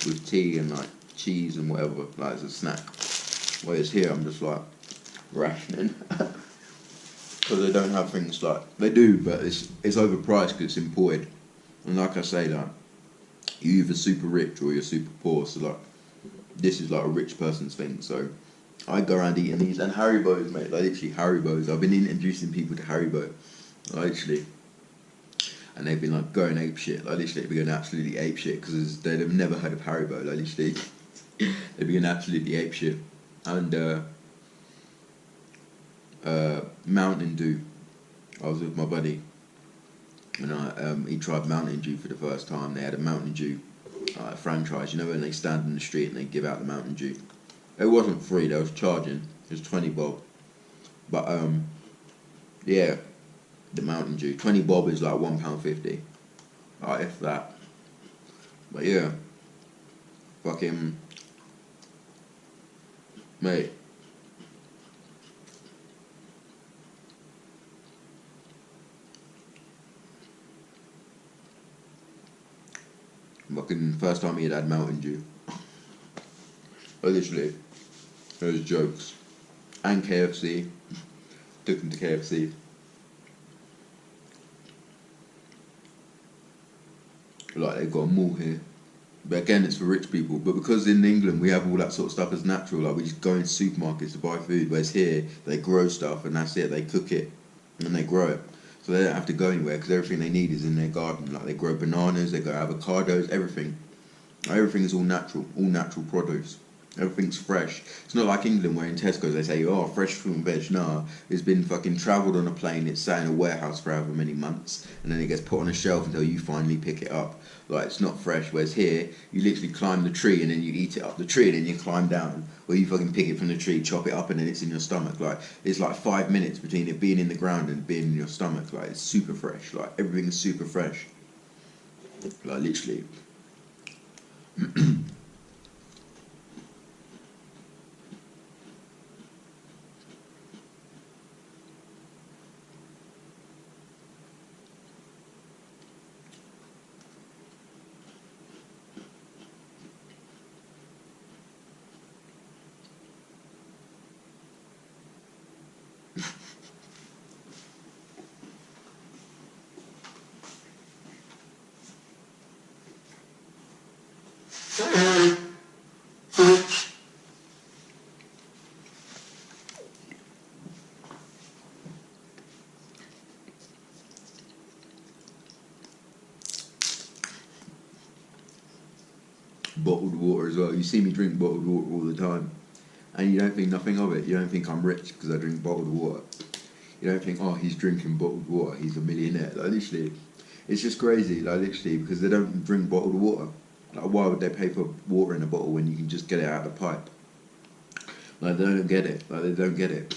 with tea and like cheese and whatever, like as a snack. Whereas here I'm just like rationing. Because they don't have things like, they do, but it's overpriced because it's imported. And like I say, like, you're either super rich or you're super poor, so like, this is like a rich person's thing, so I go around eating these, and Haribo's, mate, like literally Haribo's. I've been introducing people to Haribo, like, literally, and they've been like going ape shit, like literally they've been going absolutely ape shit, because they've never heard of Haribo, like literally, they've been going absolutely ape shit, and Mountain Dew. I was with my buddy, and he tried Mountain Dew for the first time. They had a Mountain Dew franchise. You know when they stand in the street and they give out the Mountain Dew. It wasn't free. They was charging. It was 20 bob. But yeah, the Mountain Dew. 20 bob is like £1.50. If that. But yeah, fucking mate. fucking first time he had Mountain Dew. Literally, those jokes. And KFC. Took him to KFC. Like, they've got a mall here. But again, it's for rich people. But because in England we have all that sort of stuff as natural, like we just go into supermarkets to buy food, whereas here they grow stuff and that's it, they cook it and they grow it. So they don't have to go anywhere because everything they need is in their garden. Like they grow bananas, they grow avocados, everything. Everything is all natural produce. Everything's fresh. It's not like England where in Tesco's they say, oh, fresh fruit and veg. Nah, it's been fucking travelled on a plane, it's sat in a warehouse for however many months, and then it gets put on a shelf until you finally pick it up. Like, it's not fresh. Whereas here, you literally climb the tree and then you eat it up the tree and then you climb down. Or you fucking pick it from the tree, chop it up and then it's in your stomach. Like, it's like 5 minutes between it being in the ground and being in your stomach. Like, it's super fresh. Like, everything is super fresh. Like, literally. Bottled water as well. You see me drink bottled water all the time, and you don't think nothing of it. You don't think I'm rich because I drink bottled water. You don't think, oh, he's drinking bottled water, he's a millionaire. Like, literally, it's just crazy. Like, literally, because they don't drink bottled water. Like, why would they pay for water in a bottle when you can just get it out of the pipe? Like, they don't get it. Like, they don't get it.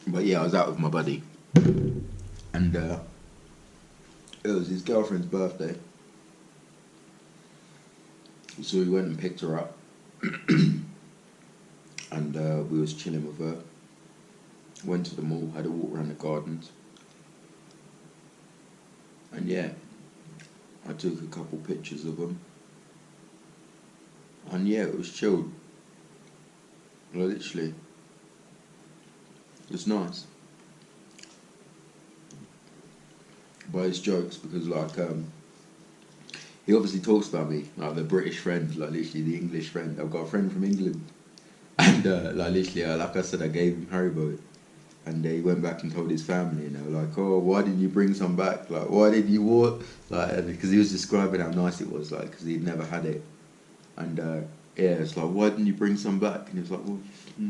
But yeah, I was out with my buddy, and it was his girlfriend's birthday, so we went and picked her up, and we was chilling with her. Went to the mall, had a walk around the gardens, and yeah, I took a couple pictures of them, and yeah, it was chilled. Like, literally. It's nice. But it's jokes because, like, he obviously talks about me, like the British friend, like literally the English friend. I've got a friend from England, and like literally, like I said, I gave him Haribo, and he went back and told his family, and they were like, "Oh, why didn't you bring some back? Like, why did you what?" Like, because he was describing how nice it was, like, because he'd never had it, and yeah, it's like, "Why didn't you bring some back?" And he was like, "Well,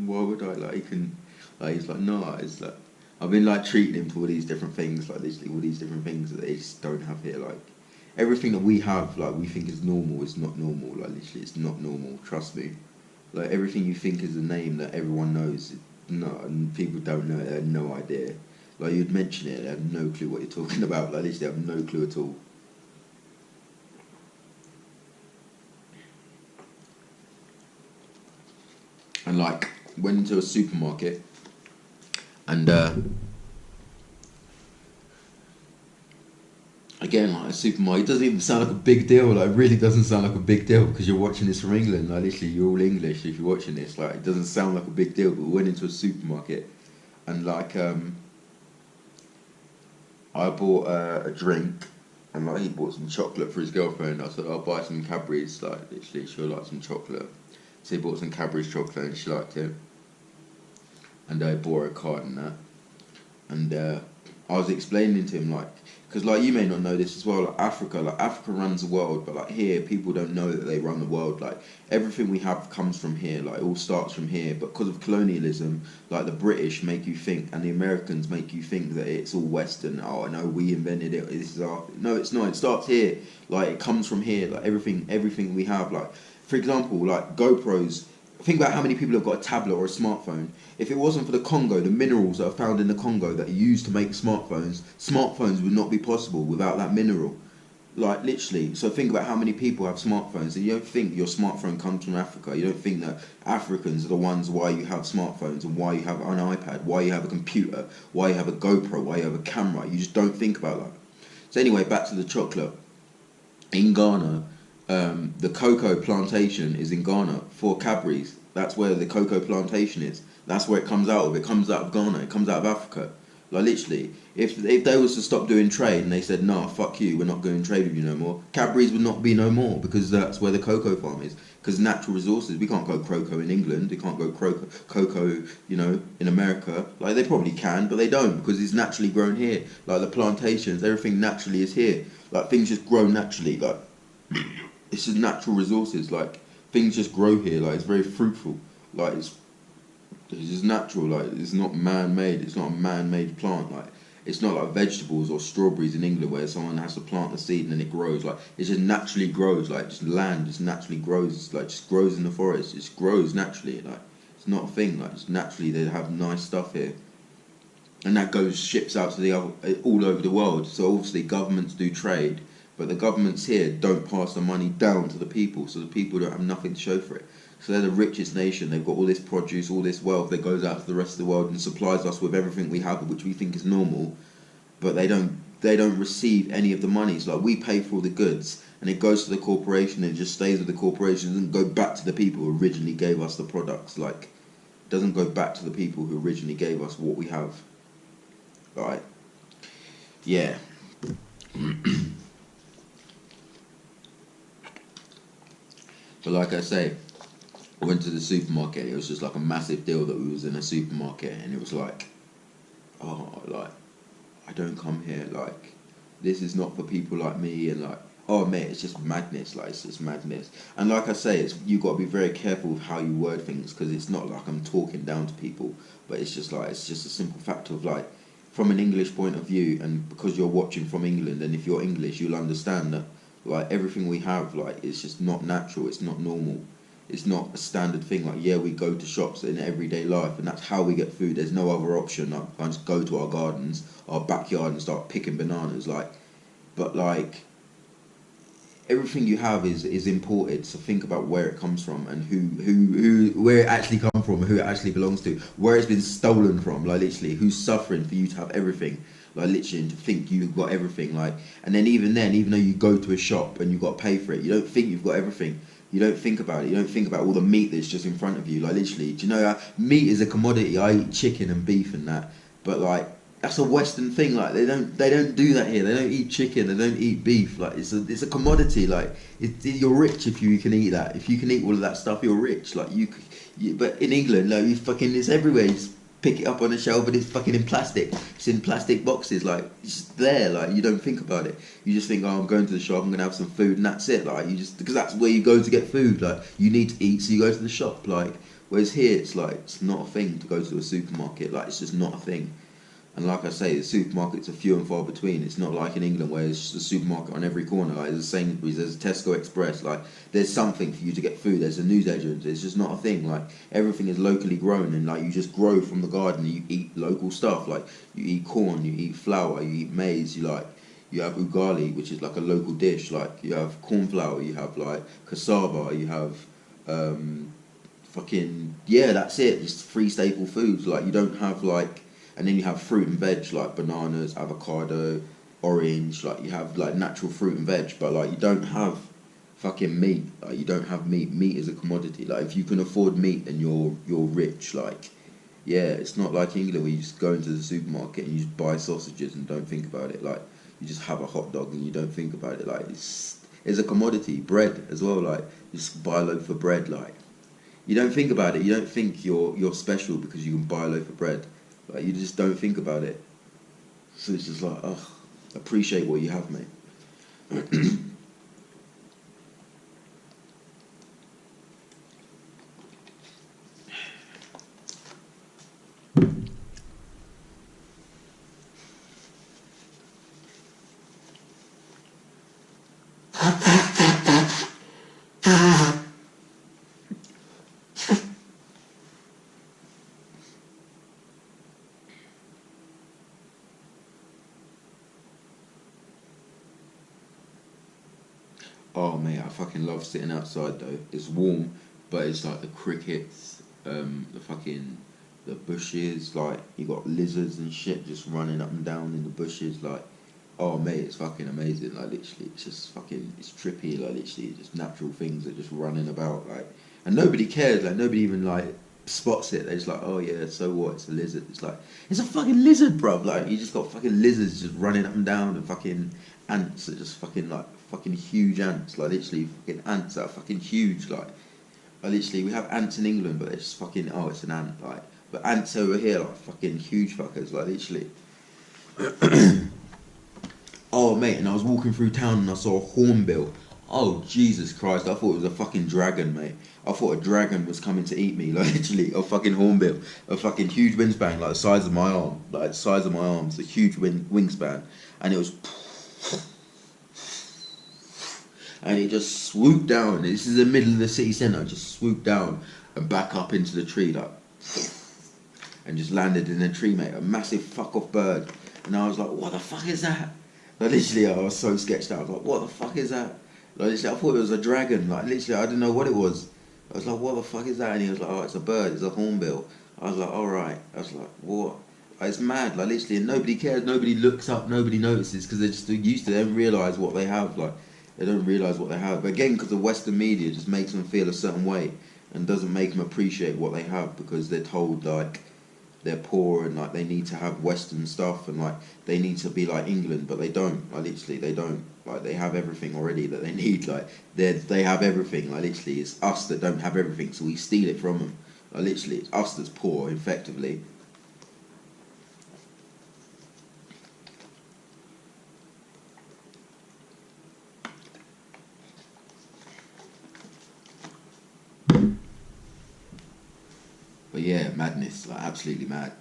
why would I? Like, he can." Like, he's like, no, it's like, I've been like treating him to all these different things, like literally all these different things that they just don't have here. Like, everything that we have, like, we think is normal, is not normal. Like, literally, it's not normal, trust me. Like, everything you think is a name that everyone knows, and people don't know, they have no idea. Like, you'd mention it, they have no clue what you're talking about. Like, literally, they have no clue at all. And, like, went into a supermarket, and again, like, a supermarket, it doesn't even sound like a big deal. Like, it really doesn't sound like a big deal because you're watching this from England. Like, literally, you're all English if you're watching this. Like, it doesn't sound like a big deal. But we went into a supermarket, and like I bought a drink, and like he bought some chocolate for his girlfriend. I said I'll buy some Cadbury's, like literally she'll like some chocolate. So he bought some Cadbury's chocolate and she liked it, and I bought her a card and that. And I was explaining to him, like, because like you may not know this as well, like Africa runs the world, but like here people don't know that they run the world. Like everything we have comes from here, like it all starts from here. But because of colonialism, like the British make you think, and the Americans make you think that it's all Western. Oh no, we invented it. This is our no, it's not. It starts here. Like it comes from here. Like everything we have. Like for example, like GoPros. Think about how many people have got a tablet or a smartphone. If it wasn't for the Congo, the minerals that are found in the Congo that are used to make smartphones would not be possible without that mineral. Like literally. So think about how many people have smartphones, and you don't think your smartphone comes from Africa. You don't think that Africans are the ones why you have smartphones and why you have an iPad, why you have a computer, why you have a GoPro, why you have a camera. You just don't think about that. So anyway, back to the chocolate. In Ghana, the cocoa plantation is in Ghana for Cadbury's. That's where the cocoa plantation is. That's where it comes out of. It comes out of Ghana. It comes out of Africa. Like literally, if they was to stop doing trade and they said, nah, fuck you, we're not going to trade with you no more, Cadbury's would not be no more, because that's where the cocoa farm is. Because natural resources, we can't grow cocoa in England, we can't grow cocoa, you know, in America. Like they probably can, but they don't, because it's naturally grown here. Like the plantations, everything naturally is here. Like things just grow naturally. Like it's just natural resources. Like things just grow here. Like it's very fruitful. Like it's just natural. Like it's not man-made. It's not a man-made plant. Like it's not like vegetables or strawberries in England where someone has to plant the seed and then it grows. Like it just naturally grows. Like just land just naturally grows. Like just grows in the forest. It just grows naturally. Like it's not a thing. Like just naturally they have nice stuff here. And that goes ships out to the other, all over the world. So obviously governments do trade, but the governments here don't pass the money down to the people, so the people don't have nothing to show for it. So they're the richest nation. They've got all this produce, all this wealth that goes out to the rest of the world and supplies us with everything we have, which we think is normal. But they don't receive any of the money. It's like we pay for all the goods, and it goes to the corporation and it just stays with the corporation. It doesn't go back to the people who originally gave us the products. Like it doesn't go back to the people who originally gave us what we have. Right? Yeah. But like I say, I went to the supermarket. It was just like a massive deal that we was in a supermarket, and it was like, oh, like I don't come here. Like this is not for people like me, and like, oh mate, it's just madness. Like it's just madness. And like I say, it's you got to be very careful with how you word things, because it's not like I'm talking down to people, but it's just a simple fact of like, from an English point of view, and because you're watching from England, and if you're English, you'll understand that like everything we have, like it's just not natural, it's not normal, it's not a standard thing. Like yeah, we go to shops in everyday life, and that's how we get food. There's no other option. Like I just go to our gardens, our backyard, and start picking bananas. Like, but like everything you have is imported. So think about where it comes from and who where it actually comes from, who it actually belongs to, where it's been stolen from. Like literally, who's suffering for you to have everything. Like literally, and to think you've got everything. Like, and then even though you go to a shop and you've got to pay for it, you don't think you've got everything. You don't think about it. You don't think about all the meat that's just in front of you. Like literally, do you know meat is a commodity? I eat chicken and beef and that, but like that's a Western thing. Like they don't do that here. They don't eat chicken. They don't eat beef. Like it's a commodity. Like you're rich if you can eat that. If you can eat all of that stuff, you're rich. Like but in England, like you fucking it's everywhere. You just pick it up on the shelf, but it's fucking in plastic. It's in plastic boxes. Like it's just there. Like you don't think about it. You just think, oh, I'm going to the shop. I'm gonna have some food, and that's it. Like you just because that's where you go to get food. Like you need to eat, so you go to the shop. Like whereas here, it's like it's not a thing to go to a supermarket. Like it's just not a thing. And like I say, the supermarkets are few and far between. It's not like in England where there's a supermarket on every corner. Like there's a Sainsbury's, there's a Tesco Express. Like there's something for you to get food. There's a newsagent. It's just not a thing. Like everything is locally grown, and like you just grow from the garden. You eat local stuff. Like you eat corn, you eat flour, you eat maize. You have ugali, which is like a local dish. Like you have corn flour. You have like cassava. You have that's it. Just three staple foods. Like you don't have like. And then you have fruit and veg like bananas, avocado, orange. Like you have like natural fruit and veg, but like you don't have fucking meat. Like you don't have meat. Meat is a commodity. Like if you can afford meat, then you're rich. Like Yeah, it's not like England where you just go into the supermarket and you just buy sausages and don't think about it. Like you just have a hot dog and you don't think about it. Like it's a commodity. Bread as well. Like you just buy a loaf of bread. Like you don't think about it. You don't think you're special because you can buy a loaf of bread. Like you just don't think about it. So it's just like, oh, appreciate what you have, mate. Oh mate, I fucking love sitting outside though. It's warm, but it's like the crickets, the bushes. Like you got lizards and shit just running up and down in the bushes. Like, oh mate, it's fucking amazing. Like literally, it's just fucking, it's trippy. Like literally, just natural things are just running about. Like, and nobody cares. Like nobody even like spots it. They're just like, oh yeah, so what? It's a lizard. It's like, it's a fucking lizard, bruv. Like you just got fucking lizards just running up and down, and fucking ants are just fucking like fucking huge ants. Like literally, fucking ants that are fucking huge. Like literally, we have ants in England, but they're just fucking, oh, it's an ant. Like, but ants over here, like fucking huge fuckers. Like literally. Oh mate, and I was walking through town and I saw a hornbill. Oh Jesus Christ! I thought it was a fucking dragon, mate. I thought a dragon was coming to eat me. Like literally, a fucking hornbill, a fucking huge wingspan, like the size of my arm, like the size of my arms, a huge wingspan, and it was, and it just swooped down. This is the middle of the city centre. Just swooped down and back up into the tree, like, and just landed in a tree, mate. A massive fuck off bird, and I was like, what the fuck is that? Like literally, I was so sketched out. I was like, what the fuck is that? Like literally, I thought it was a dragon. Like literally, I didn't know what it was. I was like, what the fuck is that? And he was like, oh, it's a bird. It's a hornbill. I was like, all right. I was like, what? Like, it's mad. Like literally, and nobody cares. Nobody looks up. Nobody notices because they're just used to. They don't realise what they have. Like they don't realise what they have. But again, because the Western media just makes them feel a certain way and doesn't make them appreciate what they have because they're told like they're poor and like they need to have Western stuff and like they need to be like England, but they don't. Like literally, they don't. Like they have everything already that they need. Like they have everything. Like literally, it's us that don't have everything, so we steal it from them. Like literally, it's us that's poor, effectively. But yeah, madness, like absolutely mad.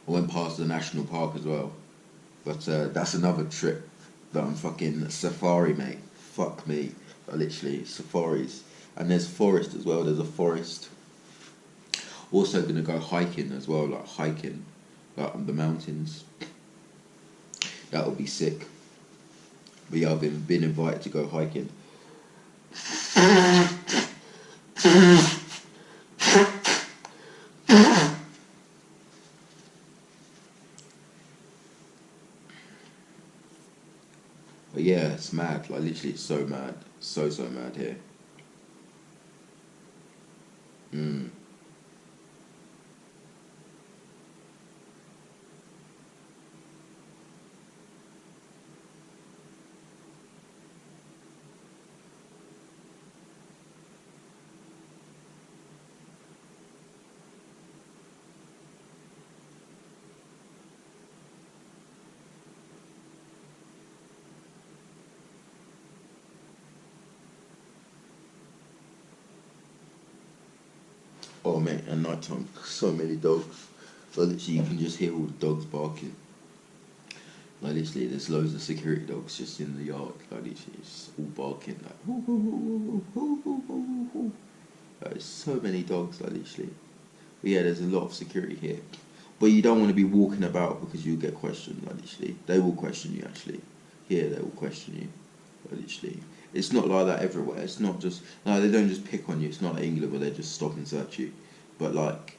I went past the national park as well, but that's another trip that I'm fucking safari, mate. Fuck me, literally safaris. And there's forest as well. There's a forest. Also gonna go hiking as well, like hiking, like on the mountains. That would be sick. But yeah, I've been invited to go hiking. But yeah, it's mad. Like literally, it's so mad, so mad here. Mm. Oh mate, at night time, so many dogs. So literally, you can just hear all the dogs barking. Like literally, there's loads of security dogs just in the yard. Like literally, it's all barking. Like, hoo, hoo, hoo, hoo, hoo, hoo, hoo, hoo. Like, there's so many dogs. Like literally, but yeah, there's a lot of security here. But you don't want to be walking about because you'll get questioned. Like literally, they will question you. Actually, here they will question you. Like, literally, it's not like that everywhere. It's not just no, they don't just pick on you. It's not like England where they just stop and search you. But like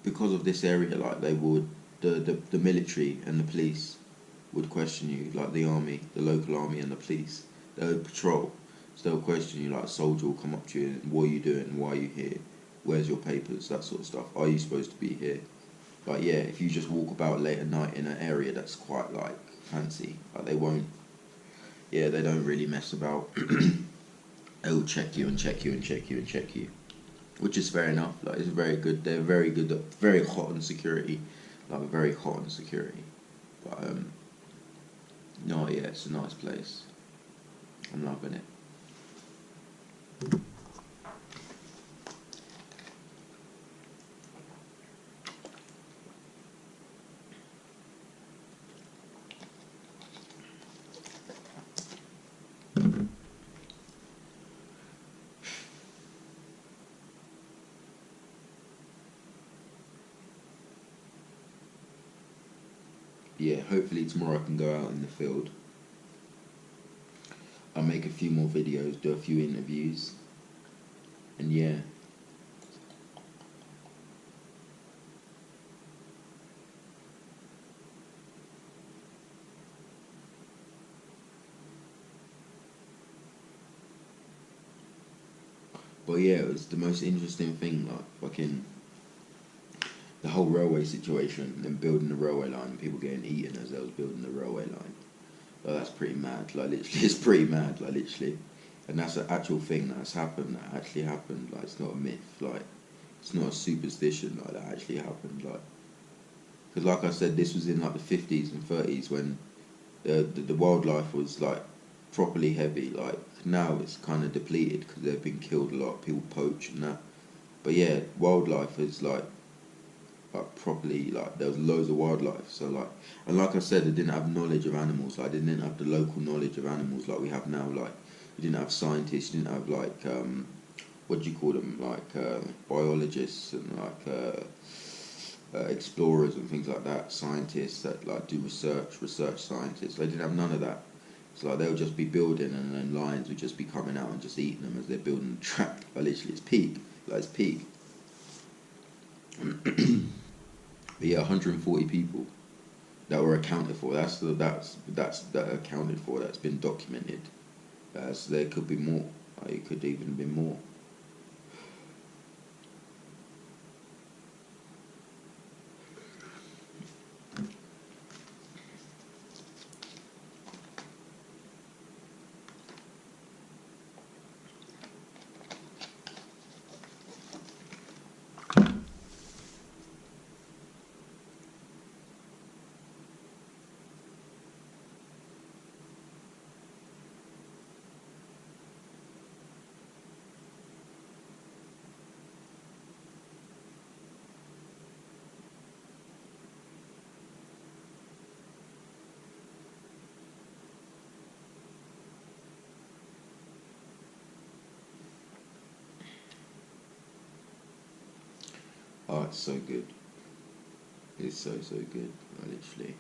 because of this area, like they would the military and the police would question you, like the army, the local army and the police. They would patrol. So they'll question you like a soldier will come up to you and what are you doing? Why are you here? where's your papers, that sort of stuff. Are you supposed to be here? Like, yeah, if you just walk about late at night in an area that's quite, like, fancy, like, they won't, yeah, they don't really mess about. They'll check you and check you and check you and check you, which is fair enough. Like, it's very good. They're very good, very hot on security, like, very hot on security. But no, yeah, it's a nice place. I'm loving it. Yeah, hopefully tomorrow I can go out in the field. I'll make a few more videos, do a few interviews, and yeah. But yeah, it was the most interesting thing, like, fucking, the whole railway situation, them building the railway line, people getting eaten as they was building the railway line. Like, that's pretty mad, like, literally, it's pretty mad, like, literally. And that's an actual thing that's happened, that actually happened, like, it's not a myth, like, it's not a superstition, like, that actually happened, like. Because, like I said, this was in, like, the 50s and 30s when the wildlife was, like, properly heavy. Like, now it's kind of depleted because they've been killed a lot, people poach and that. But yeah, wildlife is, like properly, like, there was loads of wildlife, so, like, and like I said, they didn't have knowledge of animals, like, they didn't have the local knowledge of animals like we have now. Like, you didn't have scientists, you didn't have, like, what do you call them, like, biologists and, like, explorers and things like that, scientists that, like, do research scientists. They didn't have none of that. So, like, they'll just be building and then lions would just be coming out and just eating them as they're building the track. Like, literally, it's peak. Like, it's peak. But yeah, 140 people that were accounted for. That's accounted for. That's been documented. So there could be more. Like, it could even be more. Oh, it's so good. It's so good. Like, literally.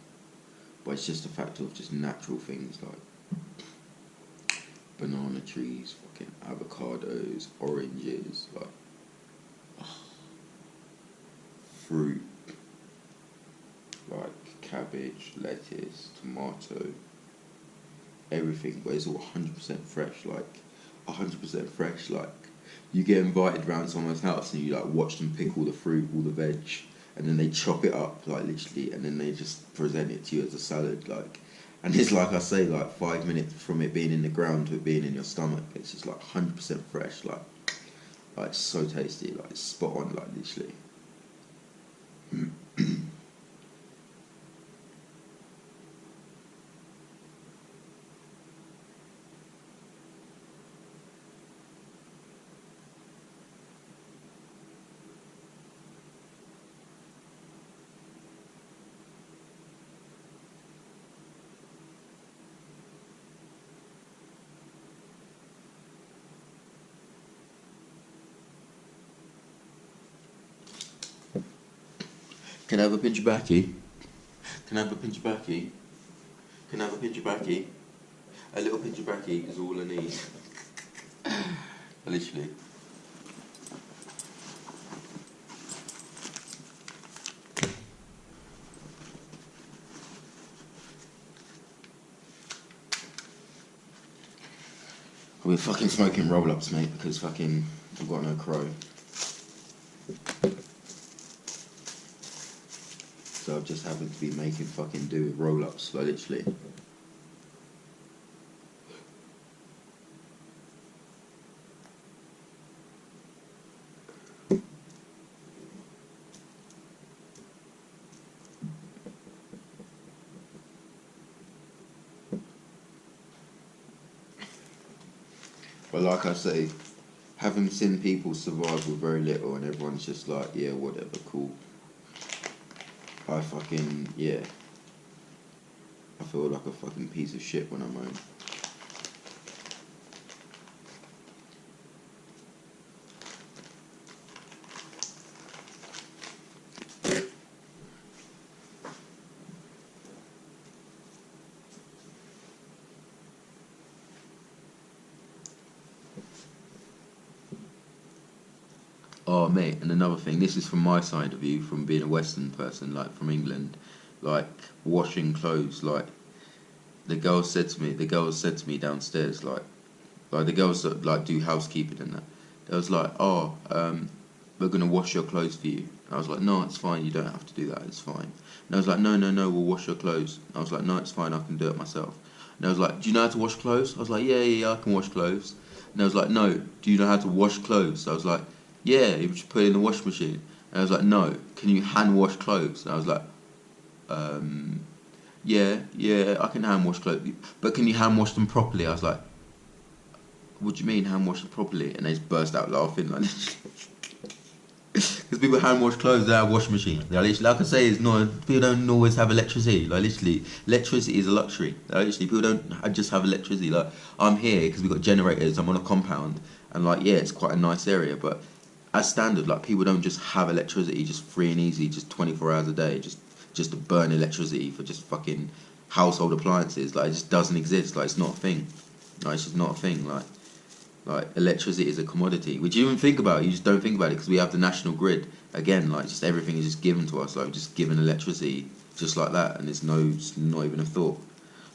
But it's just a factor of just natural things like banana trees, fucking avocados, oranges, like fruit, like cabbage, lettuce, tomato, everything. But it's all 100% fresh, like 100% fresh. Like, you get invited round someone's house and you, like, watch them pick all the fruit, all the veg, and then they chop it up, like, literally, and then they just present it to you as a salad, like. And it's like I say, like, 5 minutes from it being in the ground to it being in your stomach, it's just like 100% fresh, like it's so tasty, like, it's spot on, like, literally. Can I have a pinch of backy? Can I have a pinch of backy? Can I have a pinch of backy? A little pinch of backy is all I need. Literally. We're fucking smoking roll-ups, mate, because fucking I've got no crow. I've just happened to be making fucking do with roll-ups, like literally. But like I say, having seen people survive with very little and everyone's just like, yeah, whatever, cool. I fucking, yeah. I feel like a fucking piece of shit when I'm home. Oh, mate, and another thing, this is from my side of view, from being a Western person, like from England, like washing clothes, like the girls said to me downstairs, like the girls that like do housekeeping and that, they was like, oh, we're gonna wash your clothes for you. I was like, no, it's fine, you don't have to do that, it's fine. And I was like, no, we'll wash your clothes. I was like, no, it's fine, I can do it myself. And I was like, do you know how to wash clothes? I was like, yeah, I can wash clothes. And I was like, no, do you know how to wash clothes? I was like, yeah, you just put it in the washing machine. And I was like, no, can you hand wash clothes? And I was like, yeah, I can hand wash clothes, but can you hand wash them properly? I was like, what do you mean hand wash them properly? And they just burst out laughing like because people hand wash clothes, they have washing machine. Like, literally, like I say, it's not, people don't always have electricity. Like literally, electricity is a luxury. Like, literally, people don't just have electricity. Like I'm here because we've got generators. I'm on a compound, and like yeah, it's quite a nice area. But as standard, like people don't just have electricity just free and easy, just 24 hours a day, just to burn electricity for just fucking household appliances. Like it just doesn't exist. Like it's not a thing. Like it's just not a thing. Like electricity is a commodity, which you even think about. You just don't think about it because we have the national grid. Again, like just everything is just given to us. Like we're just given electricity just like that, and it's not even a thought.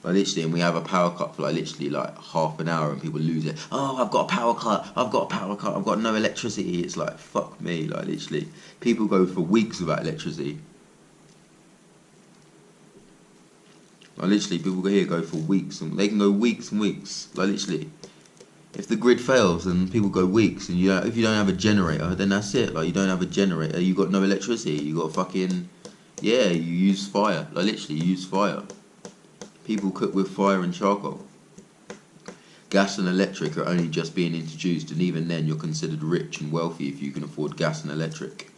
Like literally, and we have a power cut for like literally like half an hour, and people lose it. Oh, I've got a power cut. I've got a power cut. I've got no electricity. It's like fuck me. Like literally, people go for weeks without electricity. Like literally, people here go for weeks, and they can go weeks and weeks. Like literally. If the grid fails and people go weeks, and if you don't have a generator, then that's it. Like you don't have a generator, you got no electricity. You got fucking yeah. You use fire. Like literally, you use fire. People cook with fire and charcoal. Gas and electric are only just being introduced, and even then, you're considered rich and wealthy if you can afford gas and electric.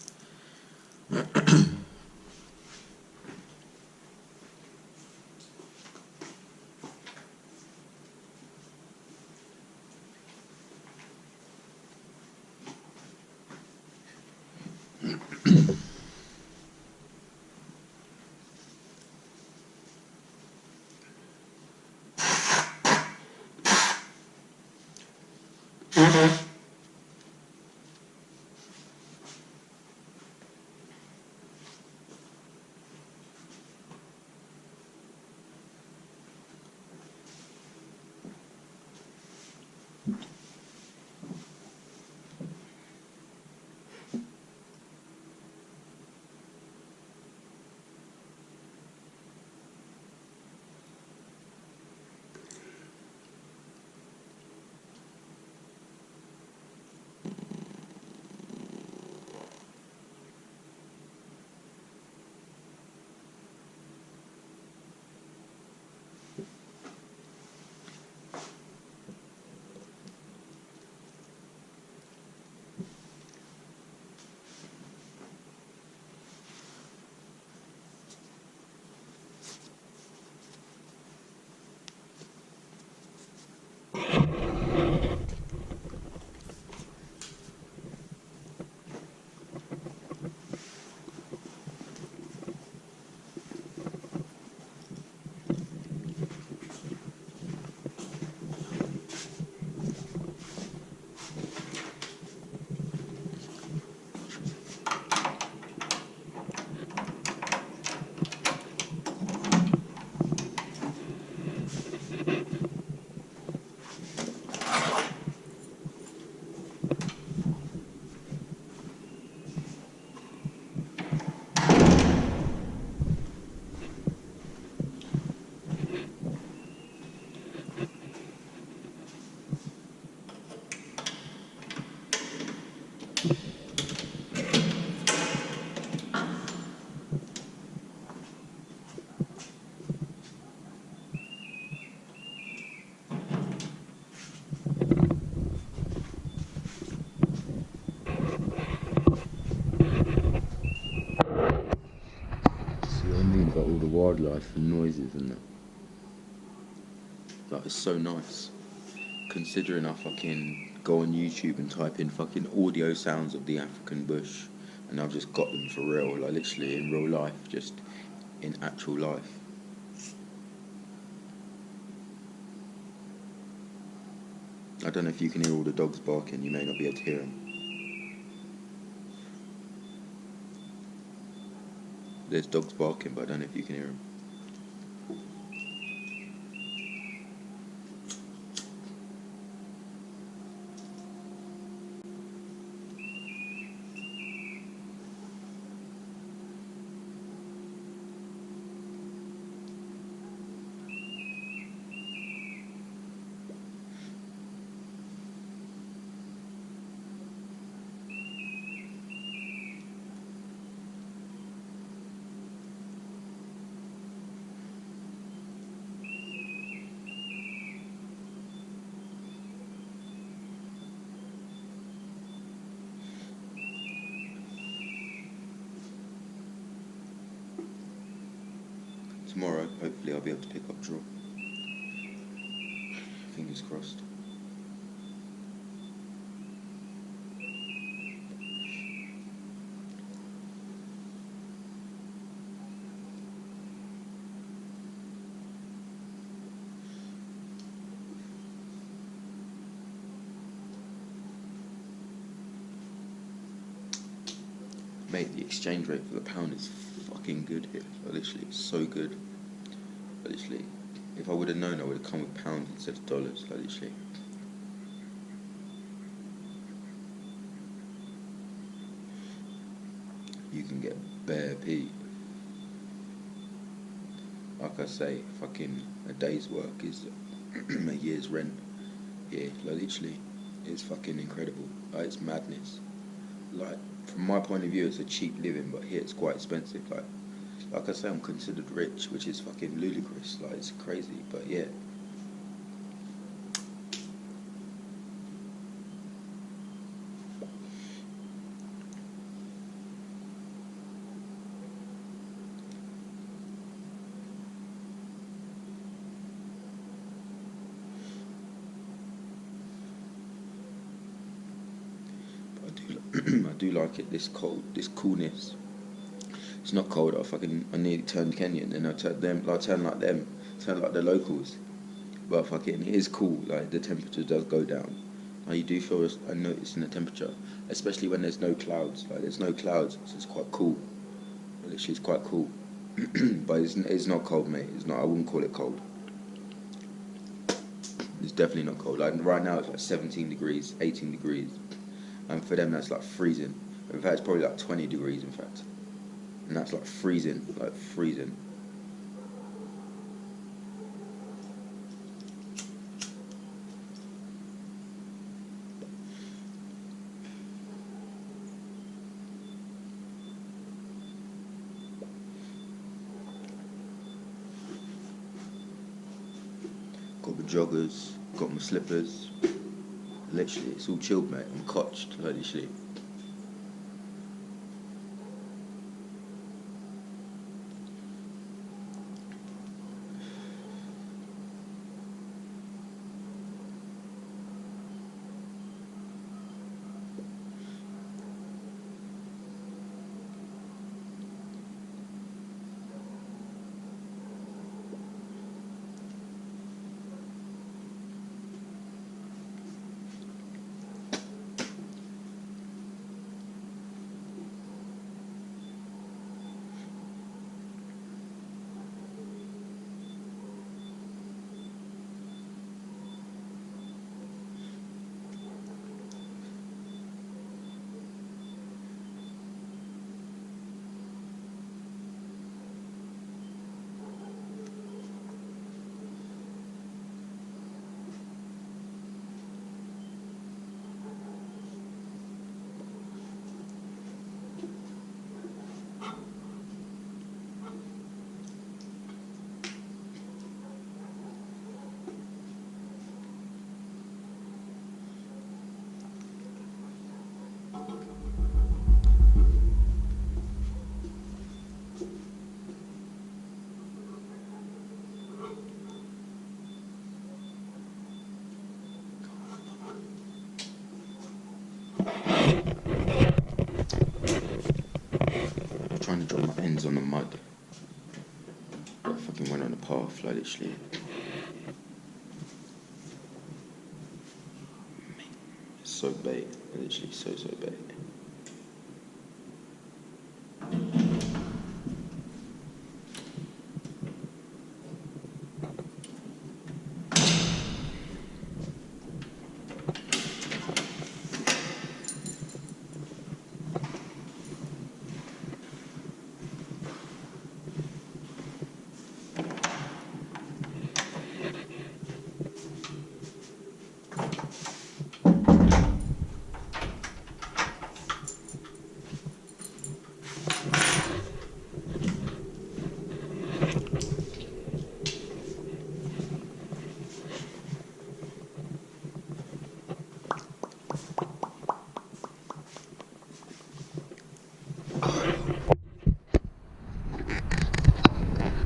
wildlife and noises and that. Like, it's so nice. Considering I fucking go on YouTube and type in fucking audio sounds of the African bush, and I've just got them for real, like literally in real life, just in actual life. I don't know if you can hear all the dogs barking, you may not be able to hear them. There's dogs barking, but I don't know if you can hear them. Tomorrow, hopefully I'll be able to pick up Draw. Fingers crossed. Mate, the exchange rate for the pound is fucking good here. Literally, it's so good. Literally, if I would have known, I would have come with pounds instead of dollars. Literally. You can get bare P. Like I say, fucking a day's work is a year's rent here. Like, literally, it's fucking incredible. Like, it's madness. Like, from my point of view, it's a cheap living, but here it's quite expensive. Like I say, I'm considered rich, which is fucking ludicrous. Like, it's crazy, but yeah. I do like it. This cold, this coolness. It's not cold. I nearly turned Kenyan, and I turn like the locals. But fucking, it is cool. Like, the temperature does go down. Like, you do feel a notice in the temperature, especially when there's no clouds. Like, there's no clouds, so it's quite cool. Literally, it's quite cool. But it's not cold, mate. It's not. I wouldn't call it cold. It's definitely not cold. Like, right now, it's like 17 degrees, 18 degrees, and for them, that's like freezing. In fact, it's probably like 20 degrees. In fact. And that's like freezing, like freezing. Got my joggers, got my slippers. Literally, it's all chilled, mate. I'm cotched, like, literally. trying to drop my ends on the mud. I fucking went on a path, like literally. It's so bait, literally so bait.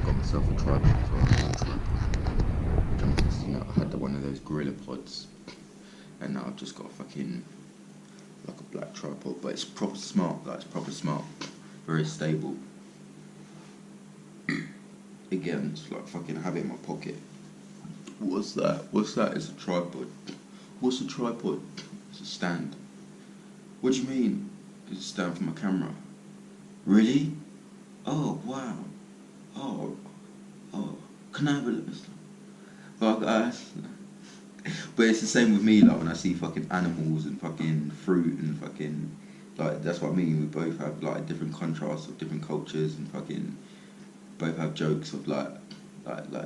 Got myself a tripod as well. I had one of those Gorilla Pods, and now I've just got a fucking like a black tripod, but it's proper smart. Like it's proper smart, very stable. Again, it's like fucking have it in my pocket. What's that? What's that? It's a tripod. What's a tripod? It's a stand. What do you mean? It's a stand for my camera. Really? Oh wow. Oh, can I have a look? Fuck, but it's the same with me, like when I see fucking animals and fucking fruit and fucking, like that's what I mean, we both have like different contrasts of different cultures and fucking both have jokes of like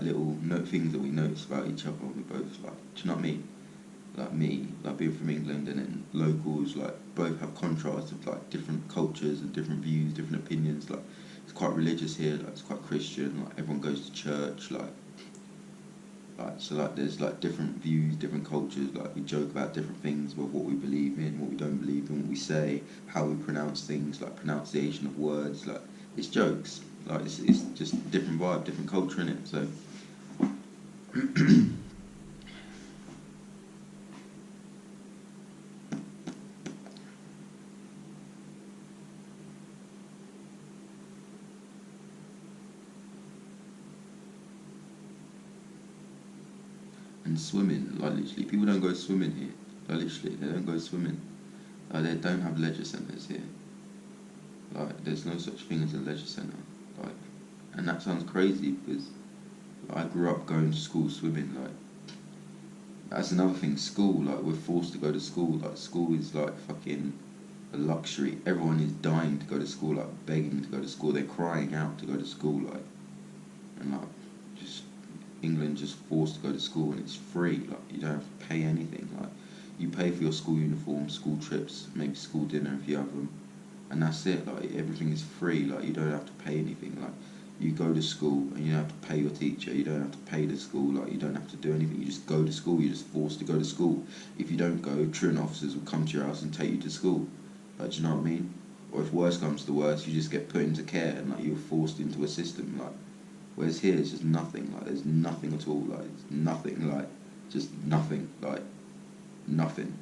little things that we notice about each other, and we both like, do you know what I mean? Like me, like being from England, and then locals, like both have contrasts of like different cultures and different views, different opinions. Like it's quite religious here, like it's quite Christian, like everyone goes to church, like so like there's like different views, different cultures, like we joke about different things with what we believe in, what we don't believe in, what we say, how we pronounce things, like pronunciation of words, like it's jokes, like it's just different vibe, different culture in it, so and swimming, like literally people don't go swimming here, like literally they don't go swimming, like they don't have leisure centres here, like there's no such thing as a leisure centre, like, and that sounds crazy because I grew up going to school swimming, like that's another thing, school, like we're forced to go to school, like school is like fucking a luxury, everyone is dying to go to school, like begging to go to school, they're crying out to go to school, like, and like just England just forced to go to school and it's free, like you don't have to pay anything, like you pay for your school uniform, school trips, maybe school dinner if you have them, and that's it, like everything is free, like you don't have to pay anything, like you go to school and you don't have to pay your teacher, you don't have to pay the school, like you don't have to do anything, you just go to school, you're just forced to go to school. If you don't go, truant officers will come to your house and take you to school, like do you know what I mean? Or if worse comes to worse, you just get put into care and like you're forced into a system, like whereas here it's just nothing, like there's nothing at all, like it's nothing, like just nothing, like nothing.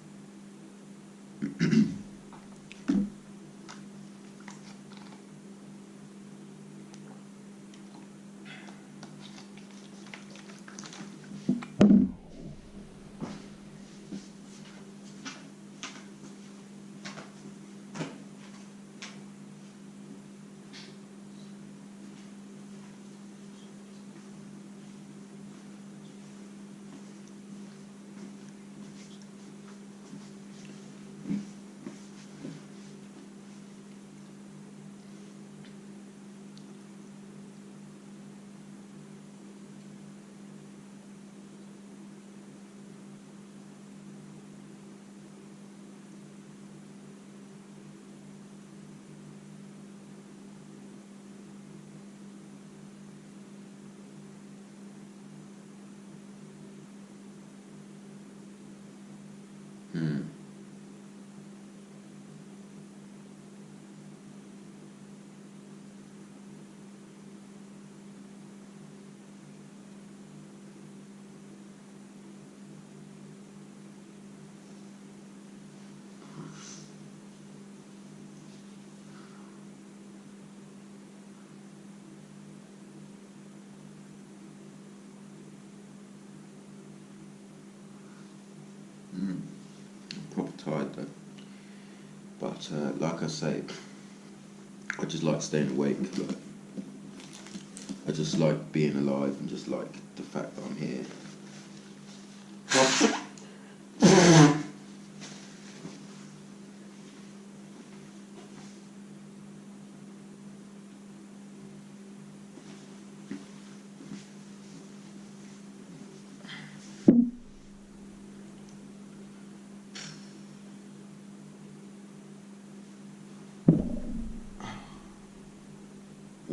Hmm. proper tired though. But like I say, I just like staying awake. Like, I just like being alive and just like the fact that I'm here.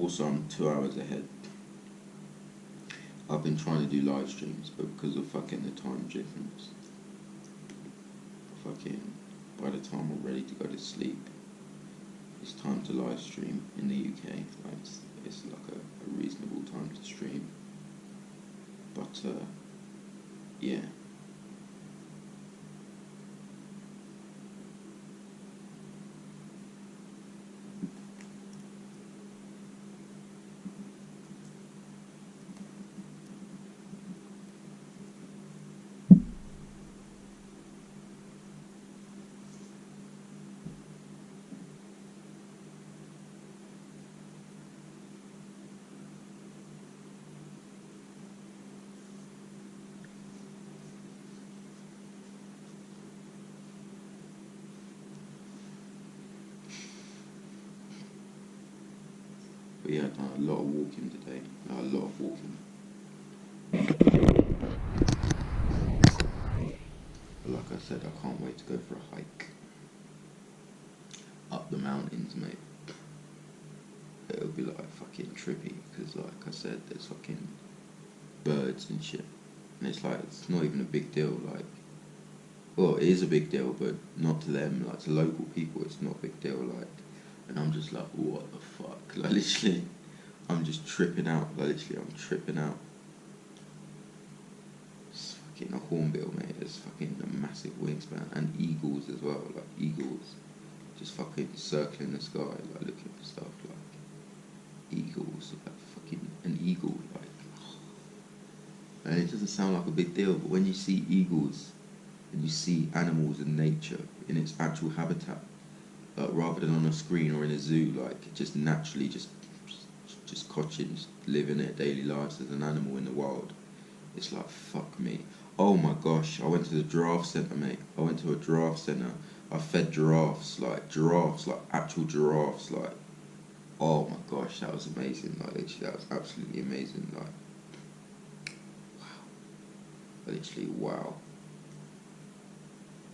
Also, I'm 2 hours ahead. I've been trying to do live streams, but because of fucking the time difference, fucking by the time I'm ready to go to sleep, it's time to live stream in the UK. Like, it's like a reasonable time to stream. But yeah. But yeah, I've done a lot of walking today. A lot of walking. But like I said, I can't wait to go for a hike. Up the mountains, mate. It'll be like fucking trippy, because like I said, there's fucking birds and shit. And it's like, it's not even a big deal, like, well, it is a big deal, but not to them, like to local people, it's not a big deal, like, and I'm just like, what the fuck, like literally, I'm just tripping out, like literally, I'm tripping out. It's fucking a hornbill, mate, it's fucking a massive wingspan, and eagles as well, like eagles, just fucking circling the sky, like looking for stuff, like, eagles, like fucking an eagle, like, and it doesn't sound like a big deal, but when you see eagles and you see animals in nature in its actual habitat, like rather than on a screen or in a zoo, like just naturally just cochins living their daily lives as an animal in the wild, it's like fuck me. Oh my gosh, I went to the giraffe centre, mate. I went to a giraffe centre. I fed giraffes, like actual giraffes, like, oh my gosh, that was amazing, like literally that was absolutely amazing, like, literally wow.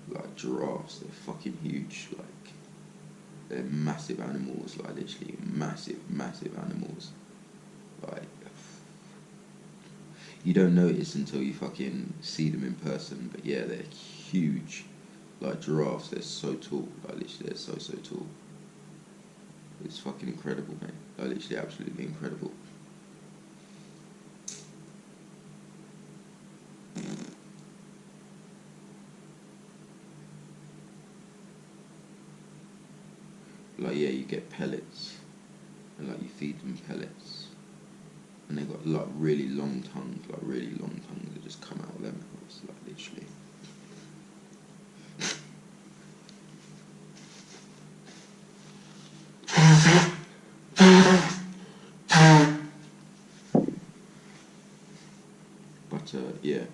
Like giraffes, they're fucking huge, like they're massive animals, like literally massive animals. Like you don't notice until you fucking see them in person, but yeah, they're huge. Like giraffes, they're so tall, like literally they're so tall. It's fucking incredible, mate. Like literally absolutely incredible. Like yeah, you get pellets, and like you feed them pellets, and they got like really long tongues that just come out of their mouths, like literally. But yeah,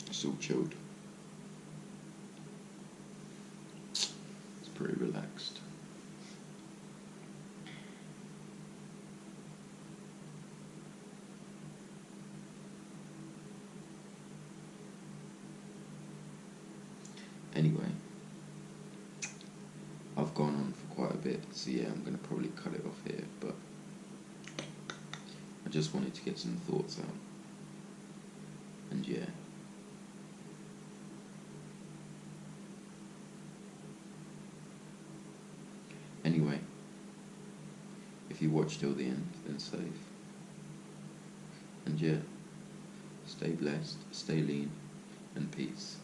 it's all chilled. It's pretty relaxed. Anyway, I've gone on for quite a bit, so yeah, I'm gonna probably cut it off here, but I just wanted to get some thoughts out. And yeah. Anyway, if you watch till the end, then safe. And yeah, stay blessed, stay lean, and peace.